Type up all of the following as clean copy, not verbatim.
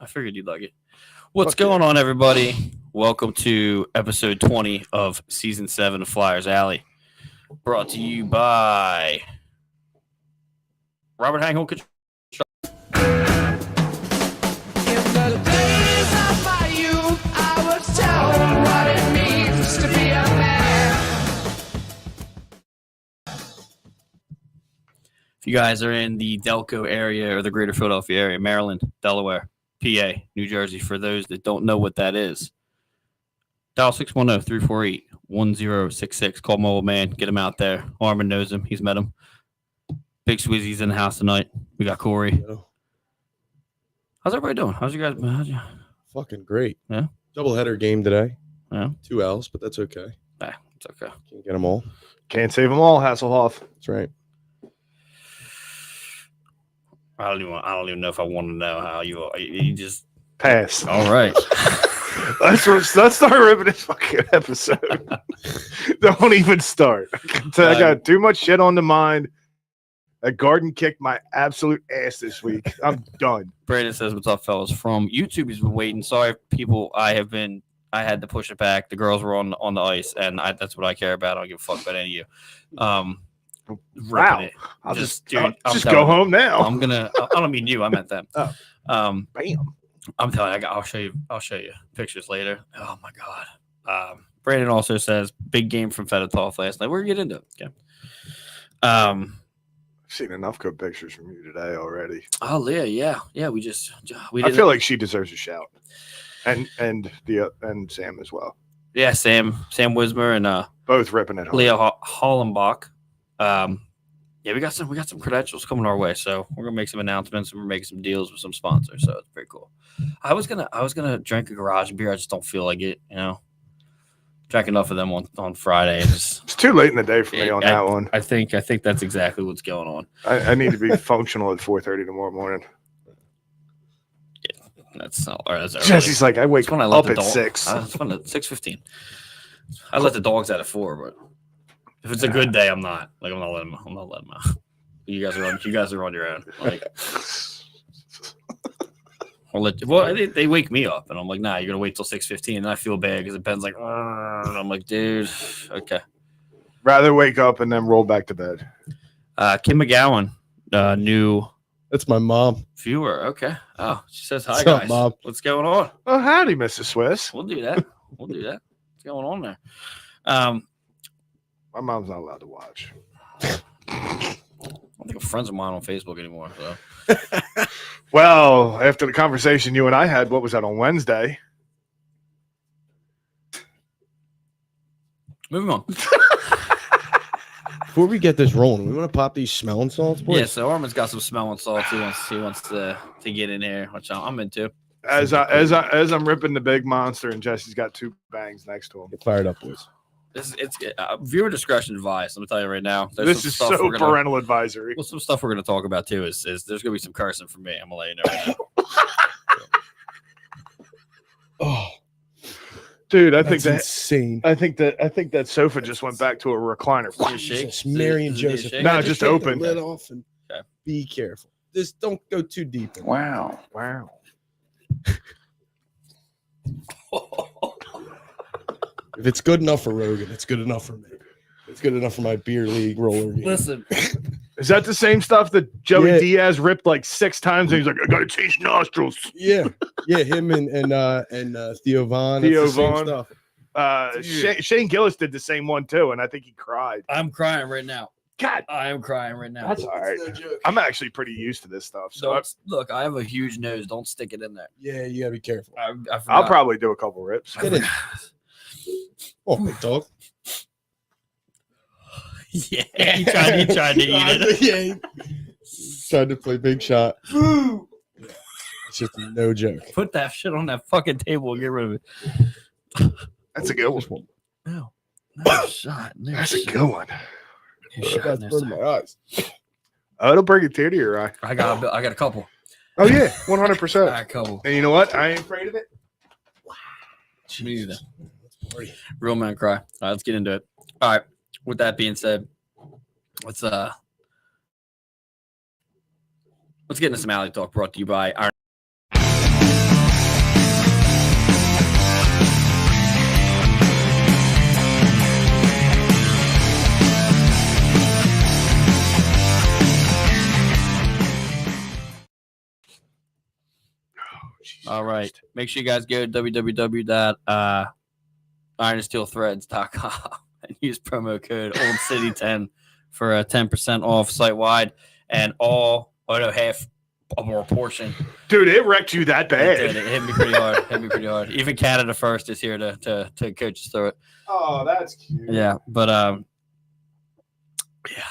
I figured you'd like it. What's going on, everybody? Welcome to episode 20 of season 7 of Flyers Alley. Brought to you by Robert Hankel. In the days of my youth, I was told what it means to be a man. If you guys are in the Delco area or the greater Philadelphia area, Maryland, Delaware, PA, New Jersey, for those that don't know what that is, dial 610-348-1066. Call my old man. Get him out there. Armin knows him. He's met him. Big Swizzy's in the house tonight. We got Corey. Yo. How's everybody doing? How's you guys? Fucking great. Yeah. Doubleheader game today. Yeah. 2 L's, but that's okay. Nah, it's okay. Can't get them all. Can't save them all, Hasselhoff. That's right. I don't even know if I want to know how you are. You just Pass. all right. Let's start ripping this fucking episode. Don't even start. I got too much shit on the mind. That Garden kicked my absolute ass this week. I'm done. Brandon says, "What's up, fellas?" From YouTube, he's been waiting. Sorry, people. I had to push it back. The girls were on the ice, and that's what I care about. I don't give a fuck about any of you. Wow. It. I'll just dude, go home now. I'm gonna. I don't mean you. I meant them. Oh. Bam. I'm telling you, I'll show you pictures later. Oh my god. Brandon also says big game from Fedotov last night. We're gonna get into it. Okay. I've seen enough good pictures from you today already. Oh yeah. We I feel like she deserves a shout, and Sam as well. Yeah, Sam Wismer and Both ripping it home. Leah Hollenbach. Yeah, we got some credentials coming our way, so we're gonna make some announcements and we're making some deals with some sponsors. So it's pretty cool. I was gonna drink a garage beer. I just don't feel like it. Drank enough of them on Friday. It's too late in the day for me on that one. I think that's exactly what's going on. I need to be functional at 4:30 tomorrow morning. Yeah, that's not. Or that's Jesse's like, I wake when I let up the at 6. It's fun at 6:15. I let the dogs out at 4, but if it's a good day, I'm not letting them out. You guys are on your own. Like, I'll let you. Well, they wake me up, and I'm like, nah, you're gonna wait till 6:15, and I feel bad because Ben's like, and I'm like, dude, okay. Rather wake up and then roll back to bed. Kim McGowan, new. That's my mom. Viewer, okay. Oh, she says hi, What's guys. up, Mom? What's going on? Oh, howdy, Mrs. Swiss. We'll do that. What's going on there? My mom's not allowed to watch. I don't think I'm friends with mine on Facebook anymore. So. Well, after the conversation you and I had, what was that, on Wednesday? Moving on. Before we get this rolling, we want to pop these smelling salts, boys? Yeah, so Armin's got some smelling salts. He wants to get in here, which I'm into. As I'm ripping the big monster, and Jesse's got 2 bangs next to him. Get fired up, boys. It's viewer discretion advised. Let me tell you right now. This is so parental advisory. Well, some stuff we're going to talk about too is there's going to be some cursing from me. I'm going to let you know. Oh, dude, I that's think insane. I think that sofa just went back to a recliner. Jesus, Mary and Joseph. No, just take open. the lid off and Okay. be careful. Just don't go too deep. Wow. If it's good enough for Rogan, it's good enough for me. It's good enough for my beer league roller game. Listen, Is that the same stuff that Joey Yeah. Diaz ripped like 6 times? And he's like, I gotta change nostrils. Yeah, him and Theo Vaughn. Theo That's the same Vaughn. stuff. Shane Gillis did the same one too, and I think he cried. I'm crying right now. God, I am crying right now. that's all right. No joke. I'm actually pretty used to this stuff, so Look, I have a huge nose. Don't stick it in there. Yeah, you gotta be careful. I I'll forgot. probably do a couple rips. Get in. Oh, big dog. Yeah, he tried to eat it. Yeah, tried to play big shot. It's just no joke. Put that shit on that fucking table and get rid of it. That's a good one. No shot. No That's a shot. good one. No shot, That's no burning shot. my eyes. Oh, it'll bring a tear to your eye. I got a couple. Oh yeah, I 100%. got a couple. And you know what? I ain't afraid of it. Me neither. Real man cry. All right, let's get into it. All right. With that being said, let's get into some alley talk brought to you by Iron. All right. Make sure you guys go to www.ironandsteelthreads.com and use promo code OldCity10 for a 10% off site wide and half of our portion. Dude, it wrecked you that bad. It hit me pretty hard. Even Canada First is here to coach us through it. Oh, that's cute. Yeah, but yeah,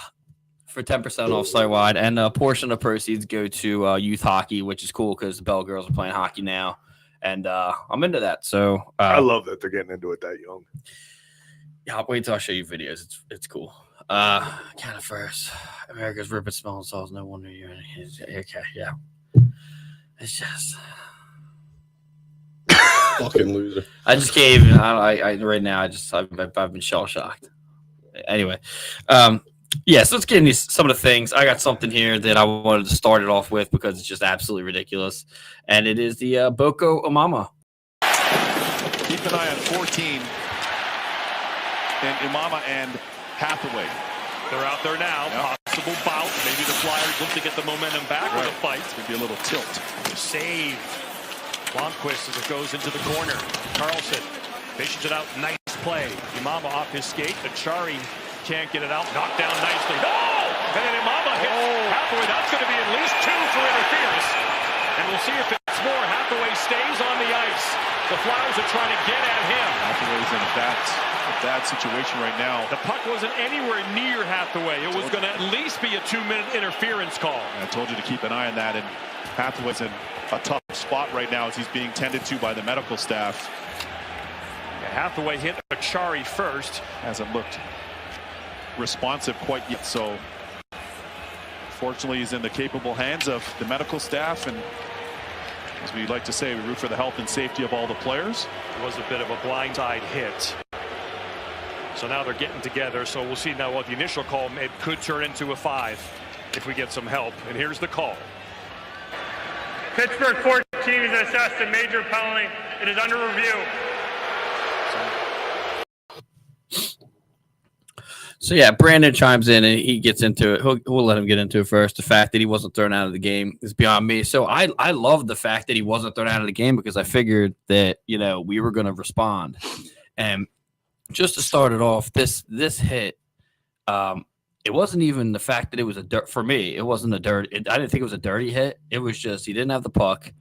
for 10% off site wide, and a portion of proceeds go to youth hockey, which is cool because the Bell girls are playing hockey now, and I'm into that. So I love that they're getting into it that young. Yeah, I'll wait till I show you videos. It's cool. Canada First, America's ripping smelling sauce. No wonder you're in it. Okay, yeah. It's just Fucking loser. I just can't even. I right now. I've been shell shocked. Anyway, yeah. So let's get into some of the things. I got something here that I wanted to start it off with because it's just absolutely ridiculous, and it is the Boko Imama. Keep an eye on 14 and Imama and Hathaway. They're out there now. Yep. Possible bout. Maybe the Flyers look to get the momentum back with a fight. It's going to be a little tilt. Save. Blomqvist as it goes into the corner. Carlson fishes it out. Nice play. Imama off his skate. Achari can't get it out. Knocked down nicely. No! And then Imama hits Hathaway. That's going to be at least 2 for interference. And we'll see if it's more. Hathaway stays on the ice. The Flyers are trying to get at him. Hathaway's in a bad situation right now. The puck wasn't anywhere near Hathaway. It was going to at least be a 2-minute interference call. I told you to keep an eye on that, and Hathaway's in a tough spot right now as he's being tended to by the medical staff. Yeah, Hathaway hit Achari first. Hasn't looked responsive quite yet, so fortunately he's in the capable hands of the medical staff, and as we like to say, we root for the health and safety of all the players. It was a bit of a blindside hit. So now they're getting together. So we'll see now what the initial call it could turn into a 5 if we get some help. And here's the call. Pittsburgh 14 is assessed a major penalty. It is under review. So yeah, Brandon chimes in and he gets into it. We'll let him get into it first. The fact that he wasn't thrown out of the game is beyond me. So I love the fact that he wasn't thrown out of the game because I figured that we were going to respond. And just to start it off, this hit, it wasn't even the fact that it was for me. It wasn't a dirty. I didn't think it was a dirty hit. It was just he didn't have the puck.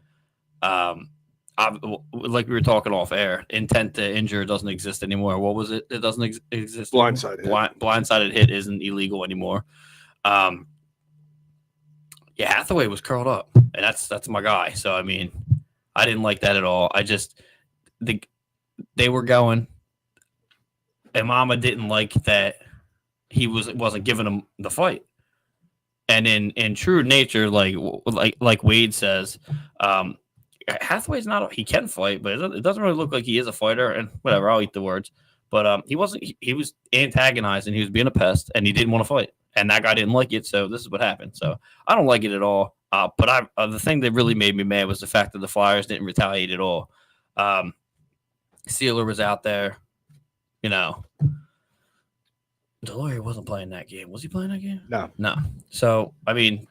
Like we were talking off air, intent to injure doesn't exist anymore. What was it? It doesn't exist. Blindsided. Blindsided hit isn't illegal anymore. Yeah, Hathaway was curled up, and that's my guy. So I mean, I didn't like that at all. I just think they were going. Imama didn't like that he wasn't giving him the fight, and in true nature, like Wade says, Hathaway's not. He can fight, but it doesn't really look like he is a fighter. And whatever, I'll eat the words. But he wasn't. He was antagonizing. He was being a pest, and he didn't want to fight. And that guy didn't like it. So this is what happened. So I don't like it at all. But the thing that really made me mad was the fact that the Flyers didn't retaliate at all. Sealer was out there. Delaware wasn't playing that game. Was he playing that game? No. So I mean,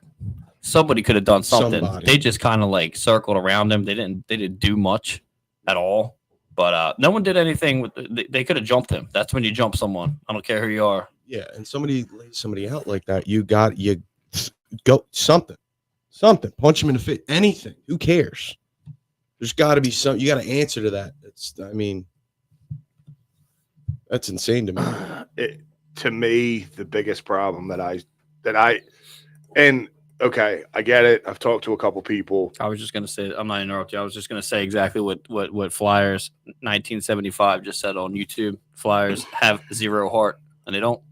somebody could have done something. They just kind of circled around him. They didn't do much at all. But no one did anything. They could have jumped him. That's when you jump someone. I don't care who you are. Yeah, and somebody lays somebody out like that. You go something. Punch him in the face. Anything. Who cares? There's got to be some. You got to answer to that. That's insane to me. To me, the biggest problem okay, I get it. I've talked to a couple people. I was just gonna say, I'm not interrupting you. I was just gonna say exactly what Flyers 1975 just said on YouTube. Flyers have zero heart, and they don't.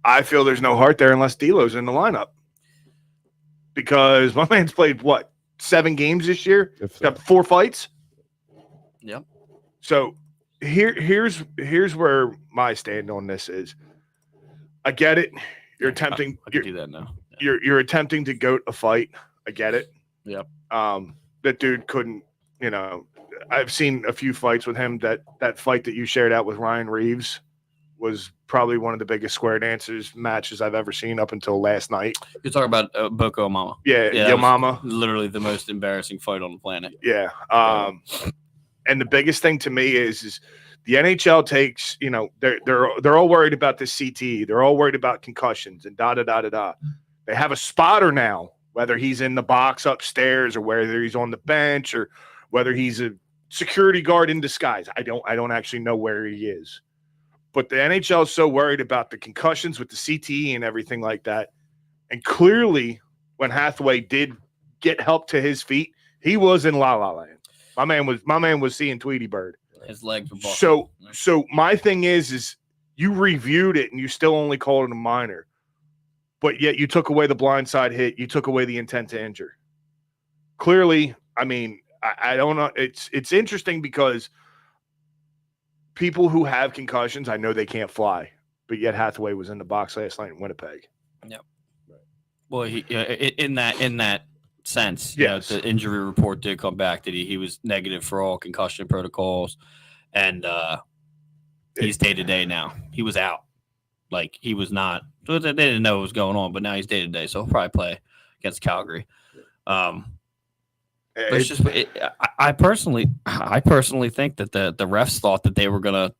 I feel there's no heart there unless D'Lo's in the lineup, because my man's played 7 games this year. Got 4 fights. Yep. So here's where my stand on this is. I get it. You're attempting. I can do that now. You're attempting to goat a fight. I get it. Yep. That dude couldn't. I've seen a few fights with him. That fight that you shared out with Ryan Reeves was probably one of the biggest square dancers matches I've ever seen up until last night. You're talking about Boko Mama. Yeah, that Yo was Mama. Literally the most embarrassing fight on the planet. Yeah. And the biggest thing to me is the NHL takes, they're all worried about the CT. They're all worried about concussions and da-da-da-da-da. They have a spotter now, whether he's in the box upstairs or whether he's on the bench or whether he's a security guard in disguise. I don't actually know where he is. But the NHL is so worried about the concussions with the CTE and everything like that. And clearly, when Hathaway did get help to his feet, he was in La La Land. My man was seeing Tweety Bird. His legs were buckled. So my thing is you reviewed it and you still only called it a minor, but yet you took away the blindside hit. You took away the intent to injure. Clearly, I mean, I don't know. It's interesting because people who have concussions, I know they can't fly, but yet Hathaway was in the box last night in Winnipeg. Yep. Well, in that sense, yes, the injury report did come back that he was negative for all concussion protocols, and he's day to day now. He was out, like he was not. They didn't know what was going on, but now he's day to day, so he'll probably play against Calgary. But it's just, I personally think that the refs thought that they were gonna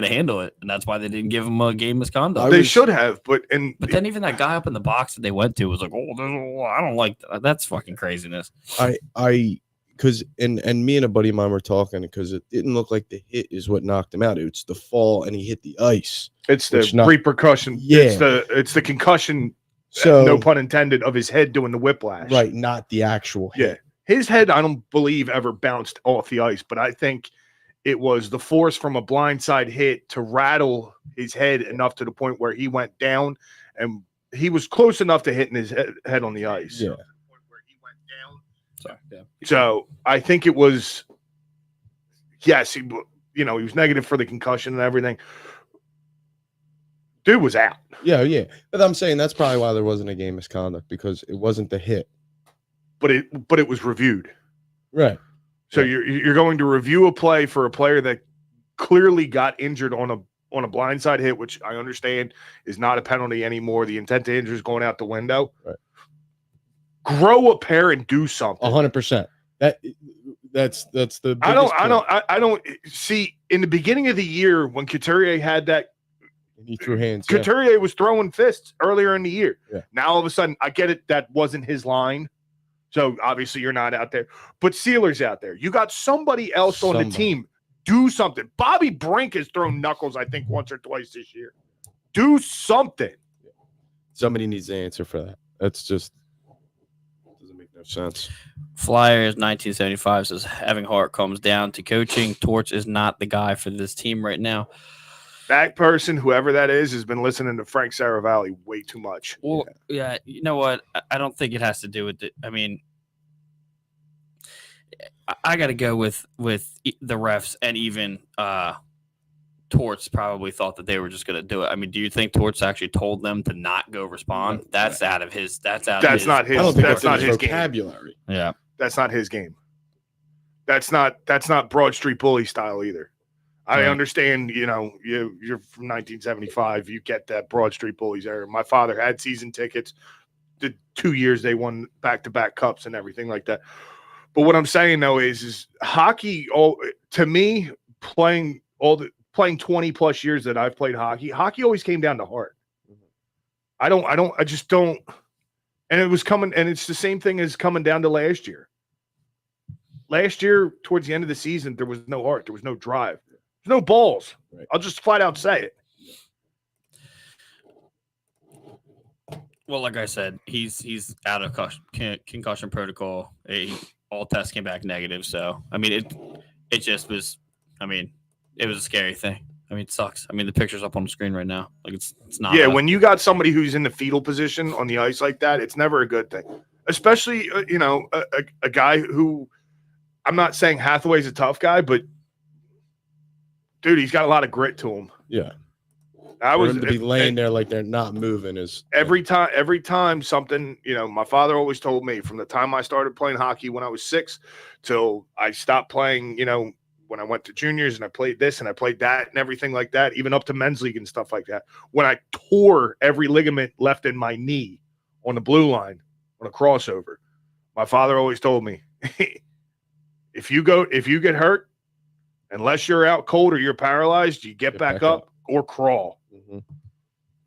handle it, and that's why they didn't give him a game misconduct. They should have, but then even that guy up in the box that they went to was like, "Oh, I don't like that. That's fucking craziness." Because me and a buddy of mine were talking because it didn't look like the hit is what knocked him out. It's the fall and he hit the ice. It's the repercussion. Yeah, it's the concussion. So no pun intended of his head doing the whiplash. Right, not the actual hit. Yeah, his head I don't believe ever bounced off the ice, but I think it was the force from a blindside hit to rattle his head enough to the point where he went down, and he was close enough to hitting his head on the ice. Yeah. Sorry. Yeah. So I think it was, yes, he was negative for the concussion and everything. Dude was out. Yeah. But I'm saying that's probably why there wasn't a game misconduct, because it wasn't the hit. But it was reviewed. Right. So you're going to review a play for a player that clearly got injured on a blindside hit, which I understand is not a penalty anymore. The intent to injure is going out the window. Right. Grow a pair and do something. 100%. That's the biggest I don't see in the beginning of the year when Couturier had that. He threw hands. Couturier was throwing fists earlier in the year. Yeah. Now all of a sudden, I get it. That wasn't his line. So obviously you're not out there, but Sealer's out there. You got somebody else on the team. Do something. Bobby Brink has thrown knuckles, I think, once or twice this year. Do something. Somebody needs to answer for that. That's just doesn't make no sense. Flyers 1975 says having heart comes down to coaching. Torch is not the guy for this team right now. That person, whoever that is, has been listening to Frank Saravalli way too much. Well, yeah, you know what? I don't think it has to do with it. I mean, I got to go with the refs, and even Torts probably thought that they were just going to do it. I mean, do you think Torts actually told them to not go respond? That's out of his. That's not his vocabulary. Yeah, that's not his game. That's not Broad Street Bully style either. I understand, you're from 1975. You get that Broad Street Bullies era. My father had season tickets. The 2 years they won back-to-back cups and everything like that. But what I'm saying though is hockey. To me, playing 20 plus years that I've played hockey always came down to heart. I just don't. And it was coming, and it's the same thing as coming down to last year. Last year, towards the end of the season, there was no heart. There was no drive. There's no balls. Right. I'll just flat out say it. Well, like I said, he's out of concussion protocol. All tests came back negative. So, I mean, it just was. I mean, it was a scary thing. I mean, it sucks. I mean, the picture's up on the screen right now. Like it's not. Yeah, when you got somebody who's in the fetal position on the ice like that, it's never a good thing. Especially, a guy who, I'm not saying Hathaway's a tough guy, but dude, he's got a lot of grit to him. Yeah. For him to be laying there like they're not moving is every time something, my father always told me from the time I started playing hockey when I was 6 till I stopped playing, when I went to juniors and I played this and I played that and everything like that, even up to men's league and stuff like that, when I tore every ligament left in my knee on the blue line on a crossover, my father always told me, if you get hurt, unless you're out cold or you're paralyzed, you get back up or crawl.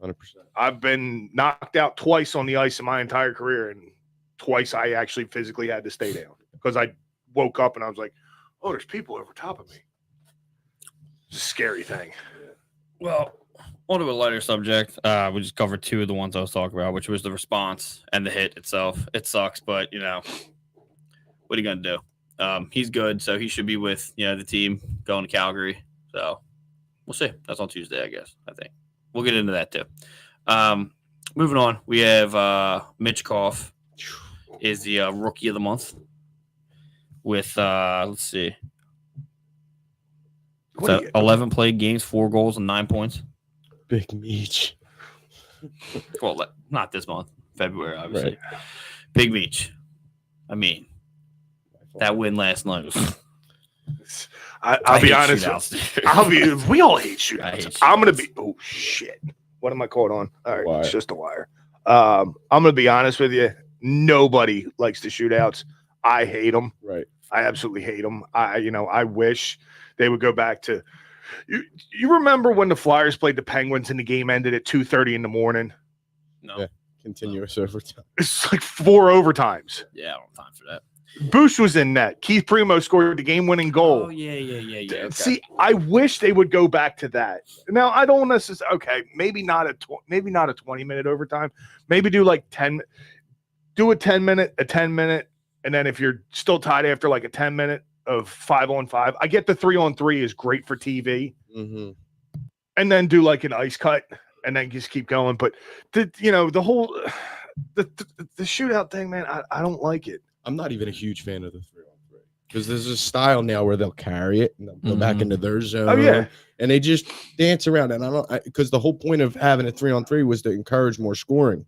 100%. I've been knocked out twice on the ice in my entire career, and twice I actually physically had to stay down because I woke up and I was like, oh, there's people over top of me. It's a scary thing. Well, on to a lighter subject. We just covered two of the ones I was talking about, which was the response and the hit itself. It sucks, but, what are you going to do? He's good, so he should be with, the team going to Calgary. So we'll see. That's on Tuesday, I guess, I think. We'll get into that, too. Moving on, we have Mitch Koff is the rookie of the month with, let's see, 11 played games, 4 goals, and 9 points. Big Meech. Well, not this month, February, obviously. Right. Big Meech. I mean, that win last night was. I'll be honest. We all hate shootouts. I'm gonna be. Oh shit! What am I caught on? All right, It's just a wire. I'm gonna be honest with you. Nobody likes the shootouts. I hate them. Right. I absolutely hate them. I wish they would go back to. You remember when the Flyers played the Penguins and the game ended at 2:30 in the morning? No. Yeah, continuous overtime. It's like 4 overtimes. Yeah, I don't have time for that. Boosh was in net. Keith Primo scored the game-winning goal. Oh, yeah. Okay. See, I wish they would go back to that. Now, I don't necessarily. Okay, maybe not a 20-minute overtime. Maybe do like 10. Do a 10-minute, and then if you're still tied after like a 10-minute of 5-on-5, I get the 3-on-3 is great for TV, and then do like an ice cut, and then just keep going. But the whole the shootout thing, man, I don't like it. I'm not even a huge fan of the 3-on-3 because there's a style now where they'll carry it and they'll go back into their zone. Oh yeah, and they just dance around. And I don't because the whole point of having a 3-on-3 was to encourage more scoring,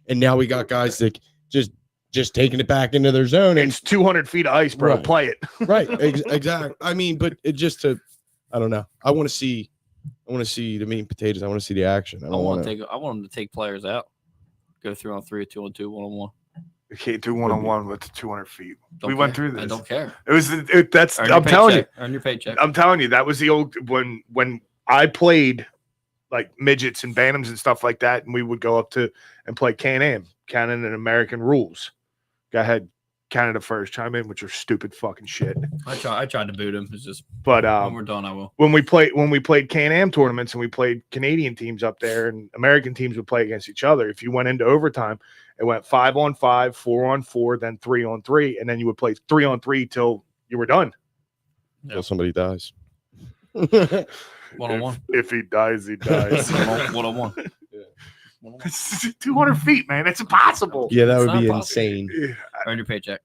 and now we got guys that just taking it back into their zone. And it's 200 feet of ice, bro. Right. Play it. Right. Exactly. I mean, but it just I don't know. I want to see the meat and potatoes. I want to see the action. I want them to take players out, go 3-on-3, 2-on-2, 1-on-1. We can't do 1-on-1 with 200 feet. We went through this. I don't care. I'm telling you. Earn your paycheck. I'm telling you, that was the old when I played like midgets and bantams and stuff like that, and we would go up to and play Can-Am, Canada and American rules. Go ahead, Canada first. Chime in with your stupid fucking shit. I tried to boot him. It's just, but when we're done, I will. When we played Can-Am tournaments and we played Canadian teams up there, and American teams would play against each other. If you went into overtime, it went 5-on-5, 4-on-4, then 3-on-3, and then you would play 3-on-3 till you were done. Until somebody dies. 1-on-1. If he dies, he dies. 1-on-1. It's 200 feet, man. It's impossible. Yeah, that would be insane. Earn your paycheck.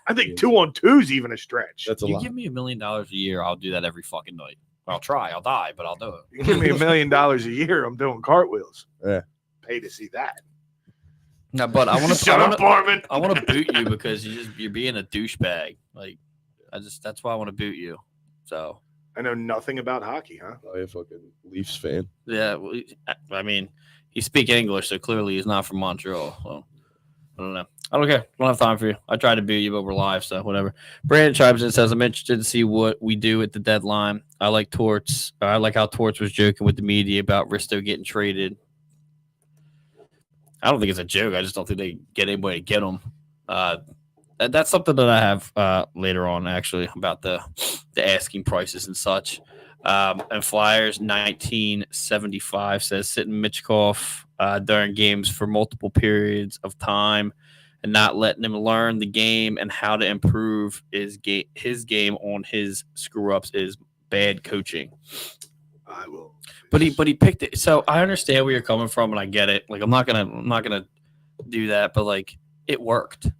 I think 2-on-2 is even a stretch. That's a lot. You give me $1 million a year, I'll do that every fucking night. I'll try. I'll die, but I'll do it. You give me $1 million a year, I'm doing cartwheels. Yeah. Pay to see that. No, but I want to. Shut up, Barman. I want to boot you because you're being a douchebag. Like, that's why I want to boot you. So I know nothing about hockey, huh? Oh, you're a fucking Leafs fan. Yeah, well, I mean, he speaks English, so clearly he's not from Montreal. So I don't know. I don't care. I don't have time for you. I tried to boot you, but we're live, so whatever. Brandon chimes in and says, I'm interested to see what we do at the deadline. I like Torts. I like how Torts was joking with the media about Risto getting traded. I don't think it's a joke. I just don't think they get anybody to get him. That's something that I have later on, actually, about the asking prices and such. And Flyers 1975 says sitting Mitchkoff during games for multiple periods of time and not letting him learn the game and how to improve his game on his screw-ups is bad coaching. I will. But he picked it. So I understand where you're coming from, and I get it. Like I'm not gonna do that, but like it worked.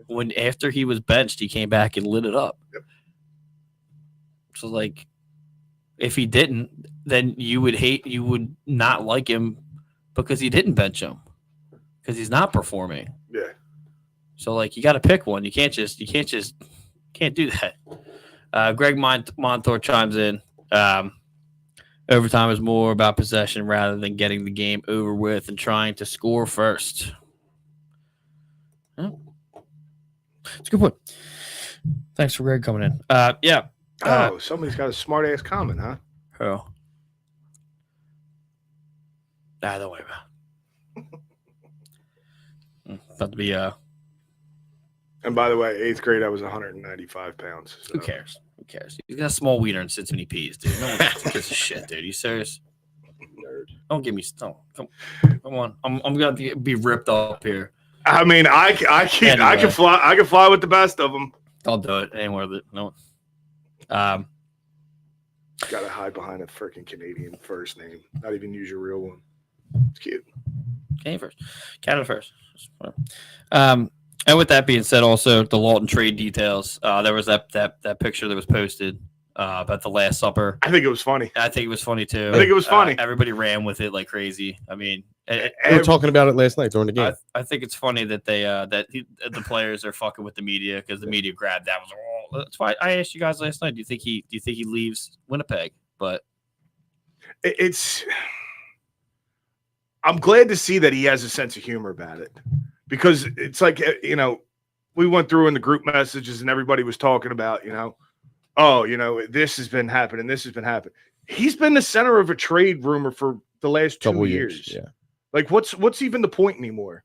When after he was benched, he came back and lit it up. Yep. So like, if he didn't, then you would not like him because he didn't bench him because he's not performing. Yeah. So like, you got to pick one. You can't do that. Greg Montour chimes in. Overtime is more about possession rather than getting the game over with and trying to score first. Yeah. That's a good point. Thanks for Greg coming in. Yeah. Somebody's got a smart ass comment, huh? Oh. Don't worry about it. About to be And by the way, 8th grade, I was 195 pounds. So. Who cares? Who cares? He's got a small wiener and sits when he pees, dude. No one gives a shit, dude. You serious? Nerd. Don't give me come on. I'm gonna be ripped up here. I mean, I can fly with the best of them. I'll do it. Ain't worth it. No. Got to hide behind a freaking Canadian first name. Not even use your real one. It's cute. Canada first. And with that being said, also the Lawton trade details. There was that picture that was posted about the Last Supper. I think it was funny. I think it was funny too. I think it was funny. Everybody ran with it like crazy. I mean, we were talking about it last night during the game. I think it's funny that the players are fucking with the media because the media grabbed that. That's why I asked you guys last night. Do you think he leaves Winnipeg? But I'm glad to see that he has a sense of humor about it, because it's like, we went through in the group messages and everybody was talking about, this has been happening. This has been happening. He's been the center of a trade rumor for the last 2 years. Yeah. Like what's even the point anymore?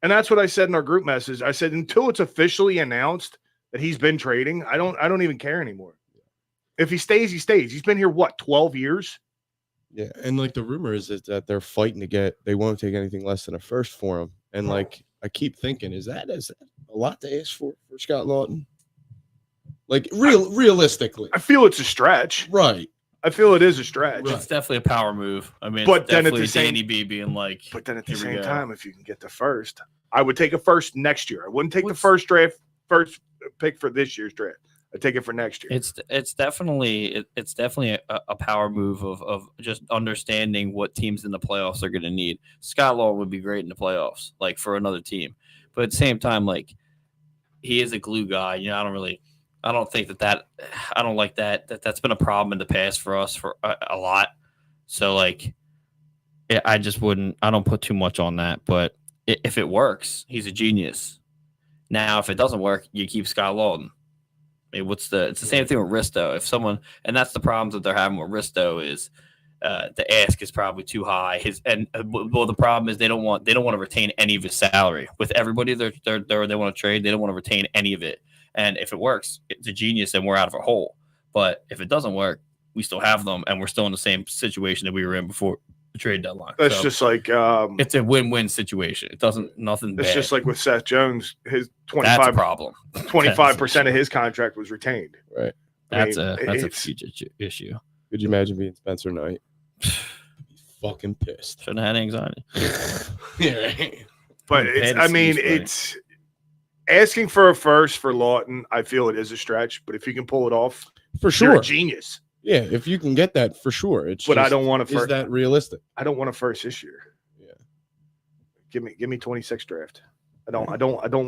And that's what I said in our group message. I said, until it's officially announced that he's been trading, I don't even care anymore. If he stays, he stays. He's been here, 12 years? Yeah, and like the rumor is that they're fighting to get, they won't take anything less than a first for him. And like I keep thinking, is that a lot to ask for Scott Lawton? Like realistically. I feel it's a stretch. Right. I feel it is a stretch. It's definitely a power move. I mean, but it's then at definitely the same, Danny B being like, but then at the same time, if you can get the first, I would take a first next year. I wouldn't take the first pick for this year's draft. I'd take it for next year. It's definitely a power move of just understanding what teams in the playoffs are going to need. Scott Lawton would be great in the playoffs, like for another team, but at the same time, like he is a glue guy. I don't think I don't like that's been a problem in the past for us for a lot. So like, I just wouldn't. I don't put too much on that. But if it works, he's a genius. Now, if it doesn't work, you keep Scott Lawton. I mean, it's the same thing with Risto. If someone, and that's the problems that they're having with Risto is the ask is probably too high. The problem is they don't want to retain any of his salary. With everybody they want to trade, they don't want to retain any of it. And if it works, it's a genius, and we're out of a hole. But if it doesn't work, we still have them, and we're still in the same situation that we were in before the trade deadline. That's just like it's a win-win situation. It doesn't nothing. It's bad. just like with Seth Jones. His 25%. That's a problem. 25% of his contract was retained. Right. That's a huge issue. Could you imagine being Spencer Knight? He's fucking pissed. Shouldn't have had anxiety. Yeah. But it's asking for a first for Lawton. I feel it is a stretch, but if you can pull it off, for sure, you're a genius. Yeah, if you can get that, for sure. I don't want to. Is that realistic? I don't want a first this year. Yeah, give me 26 draft. I don't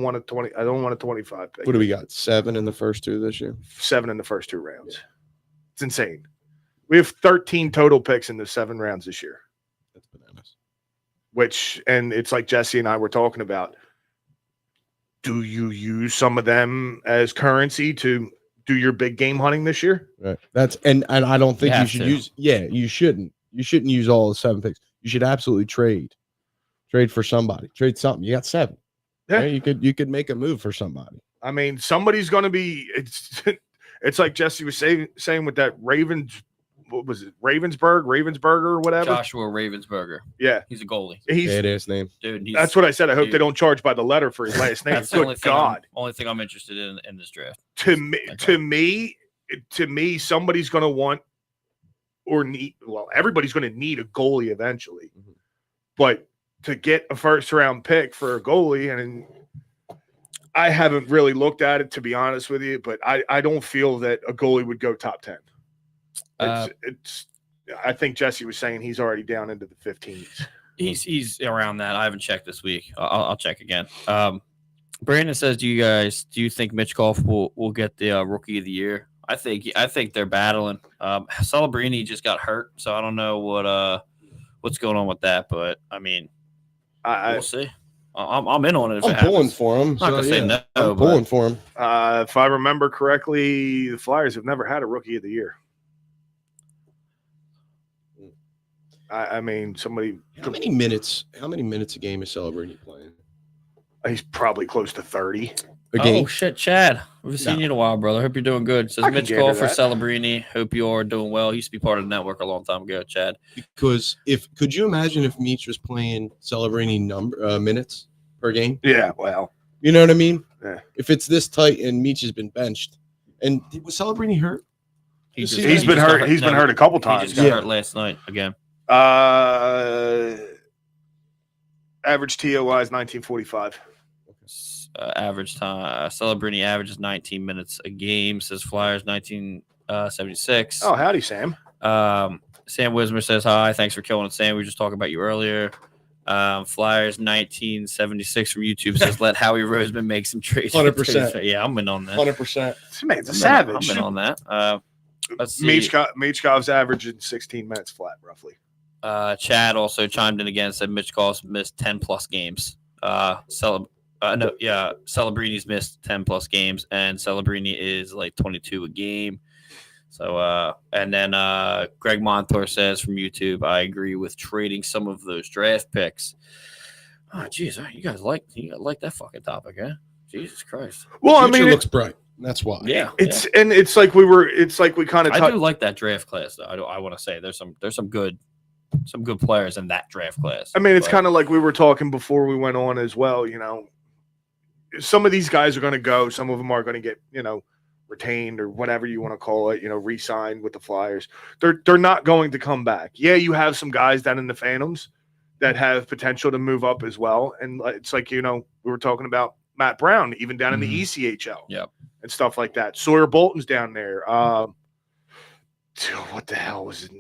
want a 20. I don't want a 25 pick. What do we got? 7 in the first 2 this year. 7 in the first 2 rounds. Yeah. It's insane. We have 13 total picks in the 7 rounds this year. That's bananas. And it's like Jesse and I were talking about. Do you use some of them as currency to do your big game hunting this year? Right. And I don't think you should use. Yeah, you shouldn't. You shouldn't use all the 7 picks. You should absolutely trade for somebody. Trade something. You got 7. Yeah, right? You could make a move for somebody. I mean, somebody's going to be. It's like Jesse was saying with that Ravens. What was it? Ravensburger or whatever. Joshua Ravensburger. Yeah, he's a goalie. He's badass name, dude. That's what I said. I hope they don't charge by the letter for his last name. That's the only thing I'm interested in this draft. To me, somebody's going to want or need. Well, everybody's going to need a goalie eventually, but to get a first round pick for a goalie, and I haven't really looked at it, to be honest with you, but I don't feel that a goalie would go top 10. I think Jesse was saying he's already down into the 15s. He's around that. I haven't checked this week. I'll check again. Brandon says, do you think Mitch Golf will get the Rookie of the Year? I think they're battling. Celebrini just got hurt, so I don't know what's going on with that. But I mean, we'll see. I'm in on it. If I'm it pulling happens. for him. I'm not gonna say no. I'm pulling for him. If I remember correctly, the Flyers have never had a Rookie of the Year. I mean, somebody. How many minutes a game is Celebrini playing? He's probably close to 30. A game? Oh shit, Chad! We've seen you in a while, brother. Hope you're doing good. Says I can Mitch gander Call for that. Celebrini. Hope you are doing well. He used to be part of the network a long time ago, Chad. Because could you imagine if Meach was playing Celebrini minutes per game? Yeah, well, You know what I mean? Yeah. If it's this tight and Meach has been benched, and was Celebrini hurt? He's been hurt. He's been hurt a couple He times. just got hurt last night again. Average TOI is 1945. Average time. Celebrini averages 19 minutes a game. Says Flyers 1976. Oh, howdy, Sam. Sam Wismer says hi. Thanks for killing it, Sam. We were just talking about you earlier. Flyers 1976 from YouTube says let Howie Roseman make some trades. 100%. Yeah, I'm in on that. 100%. This man's a savage. I'm in on that. Let's see. Michkov's averaging 16 minutes flat, roughly. Chad also chimed in again and said Mitch Goss missed 10 plus games. Celebrini's missed 10 plus games, and Celebrini is like 22 a game. So, and then Greg Montour says from YouTube, I agree with trading some of those draft picks. Oh, geez, you guys like that fucking topic, huh? Jesus Christ. Well, I mean, it looks bright. That's why. Yeah, it's like we kind of. I do like that draft class, though. I want to say there's some good players in that draft class. I mean, it's kind of like we were talking before we went on as well. You know, some of these guys are going to go. Some of them are going to get, retained or whatever you want to call it. Re-signed with the Flyers. They're not going to come back. Yeah, you have some guys down in the Phantoms that have potential to move up as well. And it's like, we were talking about Matt Brown, even down in the ECHL. Yep. And stuff like that. Sawyer Bolton's down there. What the hell was it?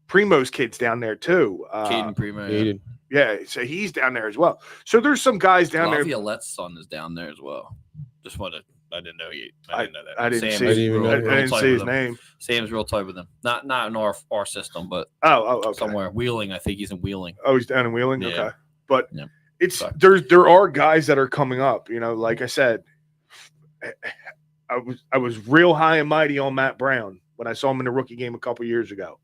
Primo's kid's down there too. Caden Primo. Yeah, so he's down there as well. So there's some guys down there. Laviolette's son is down there as well. I didn't know you. I didn't know that. I didn't Sam's see his name. Sam's real tight with him. Not in our system, but okay. somewhere. Wheeling, I think he's in Wheeling. Oh, he's down in Wheeling? Yeah. Okay. But Yeah. it's there are guys that are coming up. Like I said, I was real high and mighty on Matt Brown when I saw him in the rookie game a couple years ago.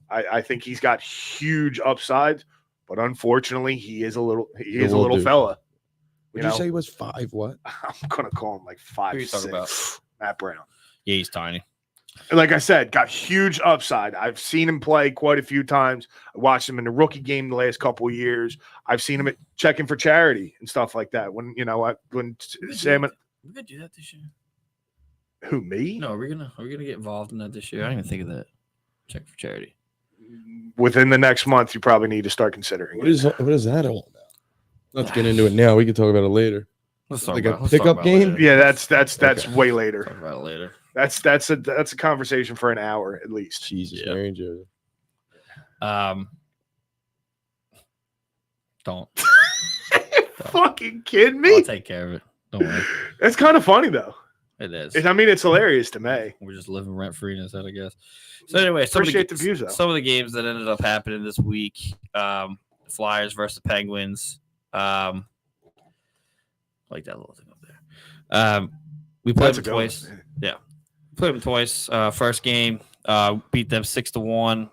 I think he's got huge upsides, but unfortunately, he is a little fella. Would you say he was 5? What? I'm gonna call him like 5'6". Who are you talking about? Matt Brown. Yeah, he's tiny. And like I said, got huge upside. I've seen him play quite a few times. I watched him in the rookie game the last couple of years. I've seen him at checking for charity and stuff like that. When Sam and we could do that this year. Who, me? No, are we gonna get involved in that this year? I didn't even think of that. Check for charity. Within the next month, you probably need to start considering. What is that all about? Let's get into it now. We can talk about it later. Let's talk Like about a pickup game? Yeah, that's way later. Talk about it later. That's a conversation for an hour at least. Jesus, Yeah. Mary Jo. Don't. Fucking kidding me? I'll take care of it. Don't worry. It's kind of funny though. It is. It's hilarious to me. We're just living rent free in his head, I guess. So anyway, Appreciate the views, though. Some of the games that ended up happening this week: Flyers versus Penguins. Like that little thing up there. We played them twice. Yeah, played them twice. First game, beat them 6-1.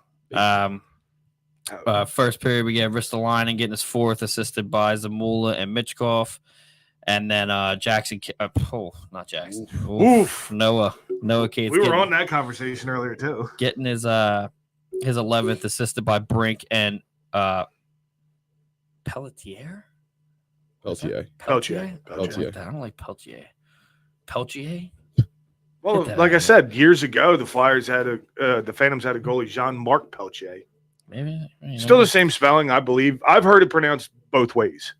First period, we get Ristolainen getting his 4th, assisted by Zamula and Michkov. And then Jackson, not Jackson. Oof. Noah Cates. We were on that conversation earlier too. Getting his 11th, assisted by Brink and Pelletier. Peltier. Peltier. I don't like Peltier. Peltier. Well, like I said, years ago, the Flyers had the Phantoms had a goalie, Jean-Marc Peltier. Maybe Still the same spelling, I believe. I've heard it pronounced both ways.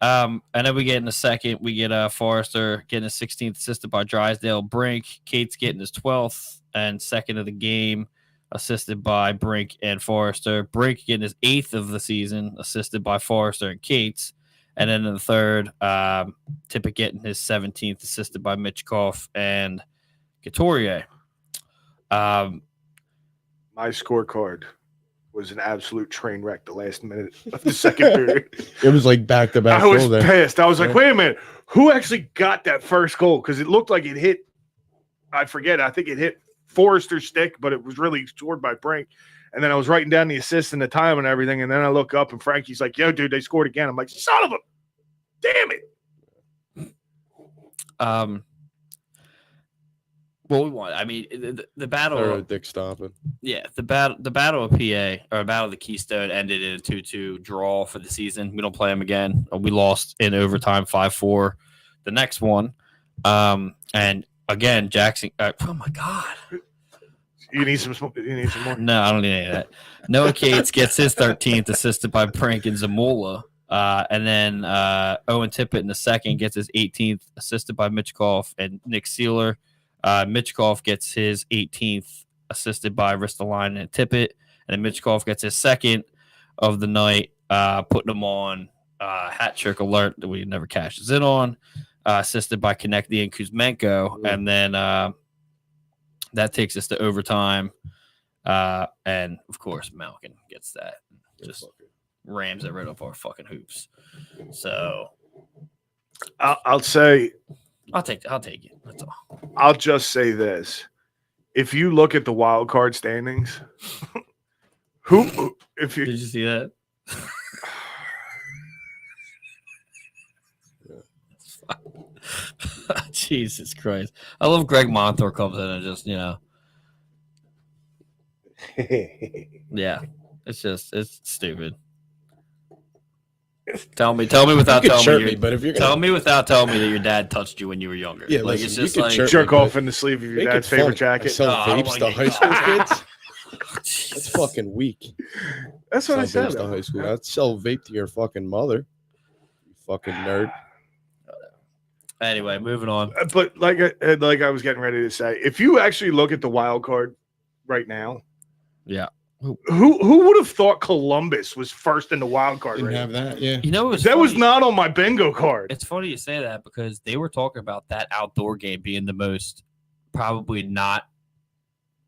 And then we get in the second, we get Forrester getting his 16th, assisted by Drysdale. Brink, Cates getting his 12th and second of the game, assisted by Brink and Forrester. Brink getting his 8th of the season, assisted by Forrester and Cates. And then in the third, Tippett getting his 17th, assisted by Michkov and Couturier. My scorecard was an absolute train wreck the last minute of the second period. It was like back-to-back I was goal there. pissed. I was like, Yeah. wait a minute. Who actually got that first goal? Because it looked like it hit, I forget. I think it hit Forrester's stick, but it was really scored by Brink. And then I was writing down the assist and the time and everything. And then I look up and Frankie's like, yo, dude, they scored again. I'm like, son of a damn it. What we want. I mean, the battle. Or Dick stopping. Yeah, the battle of PA or battle of the Keystone ended in a 2-2 draw for the season. We don't play them again. We lost in overtime 5-4. The next one, and again Jackson. Oh my God. You need some more. No, I don't need any of that. Noah Cates gets his 13th, assisted by Prank and Zamula. And then Owen Tippett in the second gets his 18th, assisted by Mitchkoff and Nick Sealer. Mitchkoff gets his 18th, assisted by Ristolainen and Tippett. And then Mitchkoff gets his second of the night, putting him on hat trick alert that we never cashes in on, assisted by Konechny and Kuzmenko. And then that takes us to overtime. And, of course, Malkin gets that. Just rams it right up our fucking hoops. So I'll say I'll take it. That's all. I'll just say this. If you look at the wild card standings, if you Did you see that? Jesus Christ. I love Greg Montour comes in and just, yeah. It's stupid. Tell me without You can chirp telling me. but if you're Tell gonna me without telling me that your dad touched you when you were younger. Yeah, like listen, it's you just can like chirp jerk me, off but in the sleeve of your make it dad's favorite fun. I jacket. sell No, I don't vapes wanna to get- high school kids. Jesus. That's fucking weak. That's what I Sell said. vapes to high school. I'd sell vape to your fucking mother. You fucking nerd. Anyway, moving on. But like I was getting ready to say, if you actually look at the wild card right now, Yeah. who would have thought Columbus was first in the wild card? Didn't Right have that, yeah. You know it was that was funny? not on my bingo card. It's funny you say that because they were talking about that outdoor game being the most probably not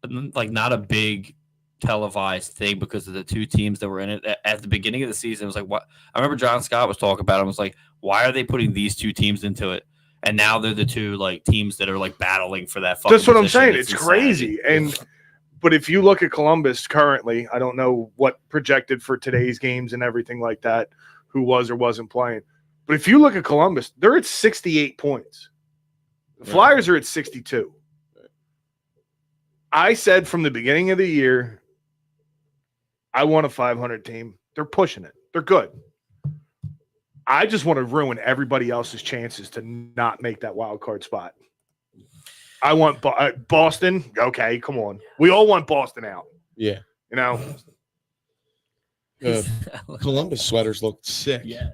a big televised thing because of the two teams that were in it at the beginning of the season. It was like, what? I remember John Scott was talking about it. I was like, why are they putting these two teams into it? And now they're the two like teams that are like battling for that. That's what I'm position. saying. It's crazy. But if you look at Columbus currently, I don't know what projected for today's games and everything like that, who was or wasn't playing. But if you look at Columbus, they're at 68 points. The Flyers are at 62. I said from the beginning of the year, I want a 500 team. They're pushing it. They're good. I just want to ruin everybody else's chances to not make that wild card spot. I want Boston. Okay, come on. We all want Boston out. Yeah. You know, Columbus sweaters looked sick. Yes.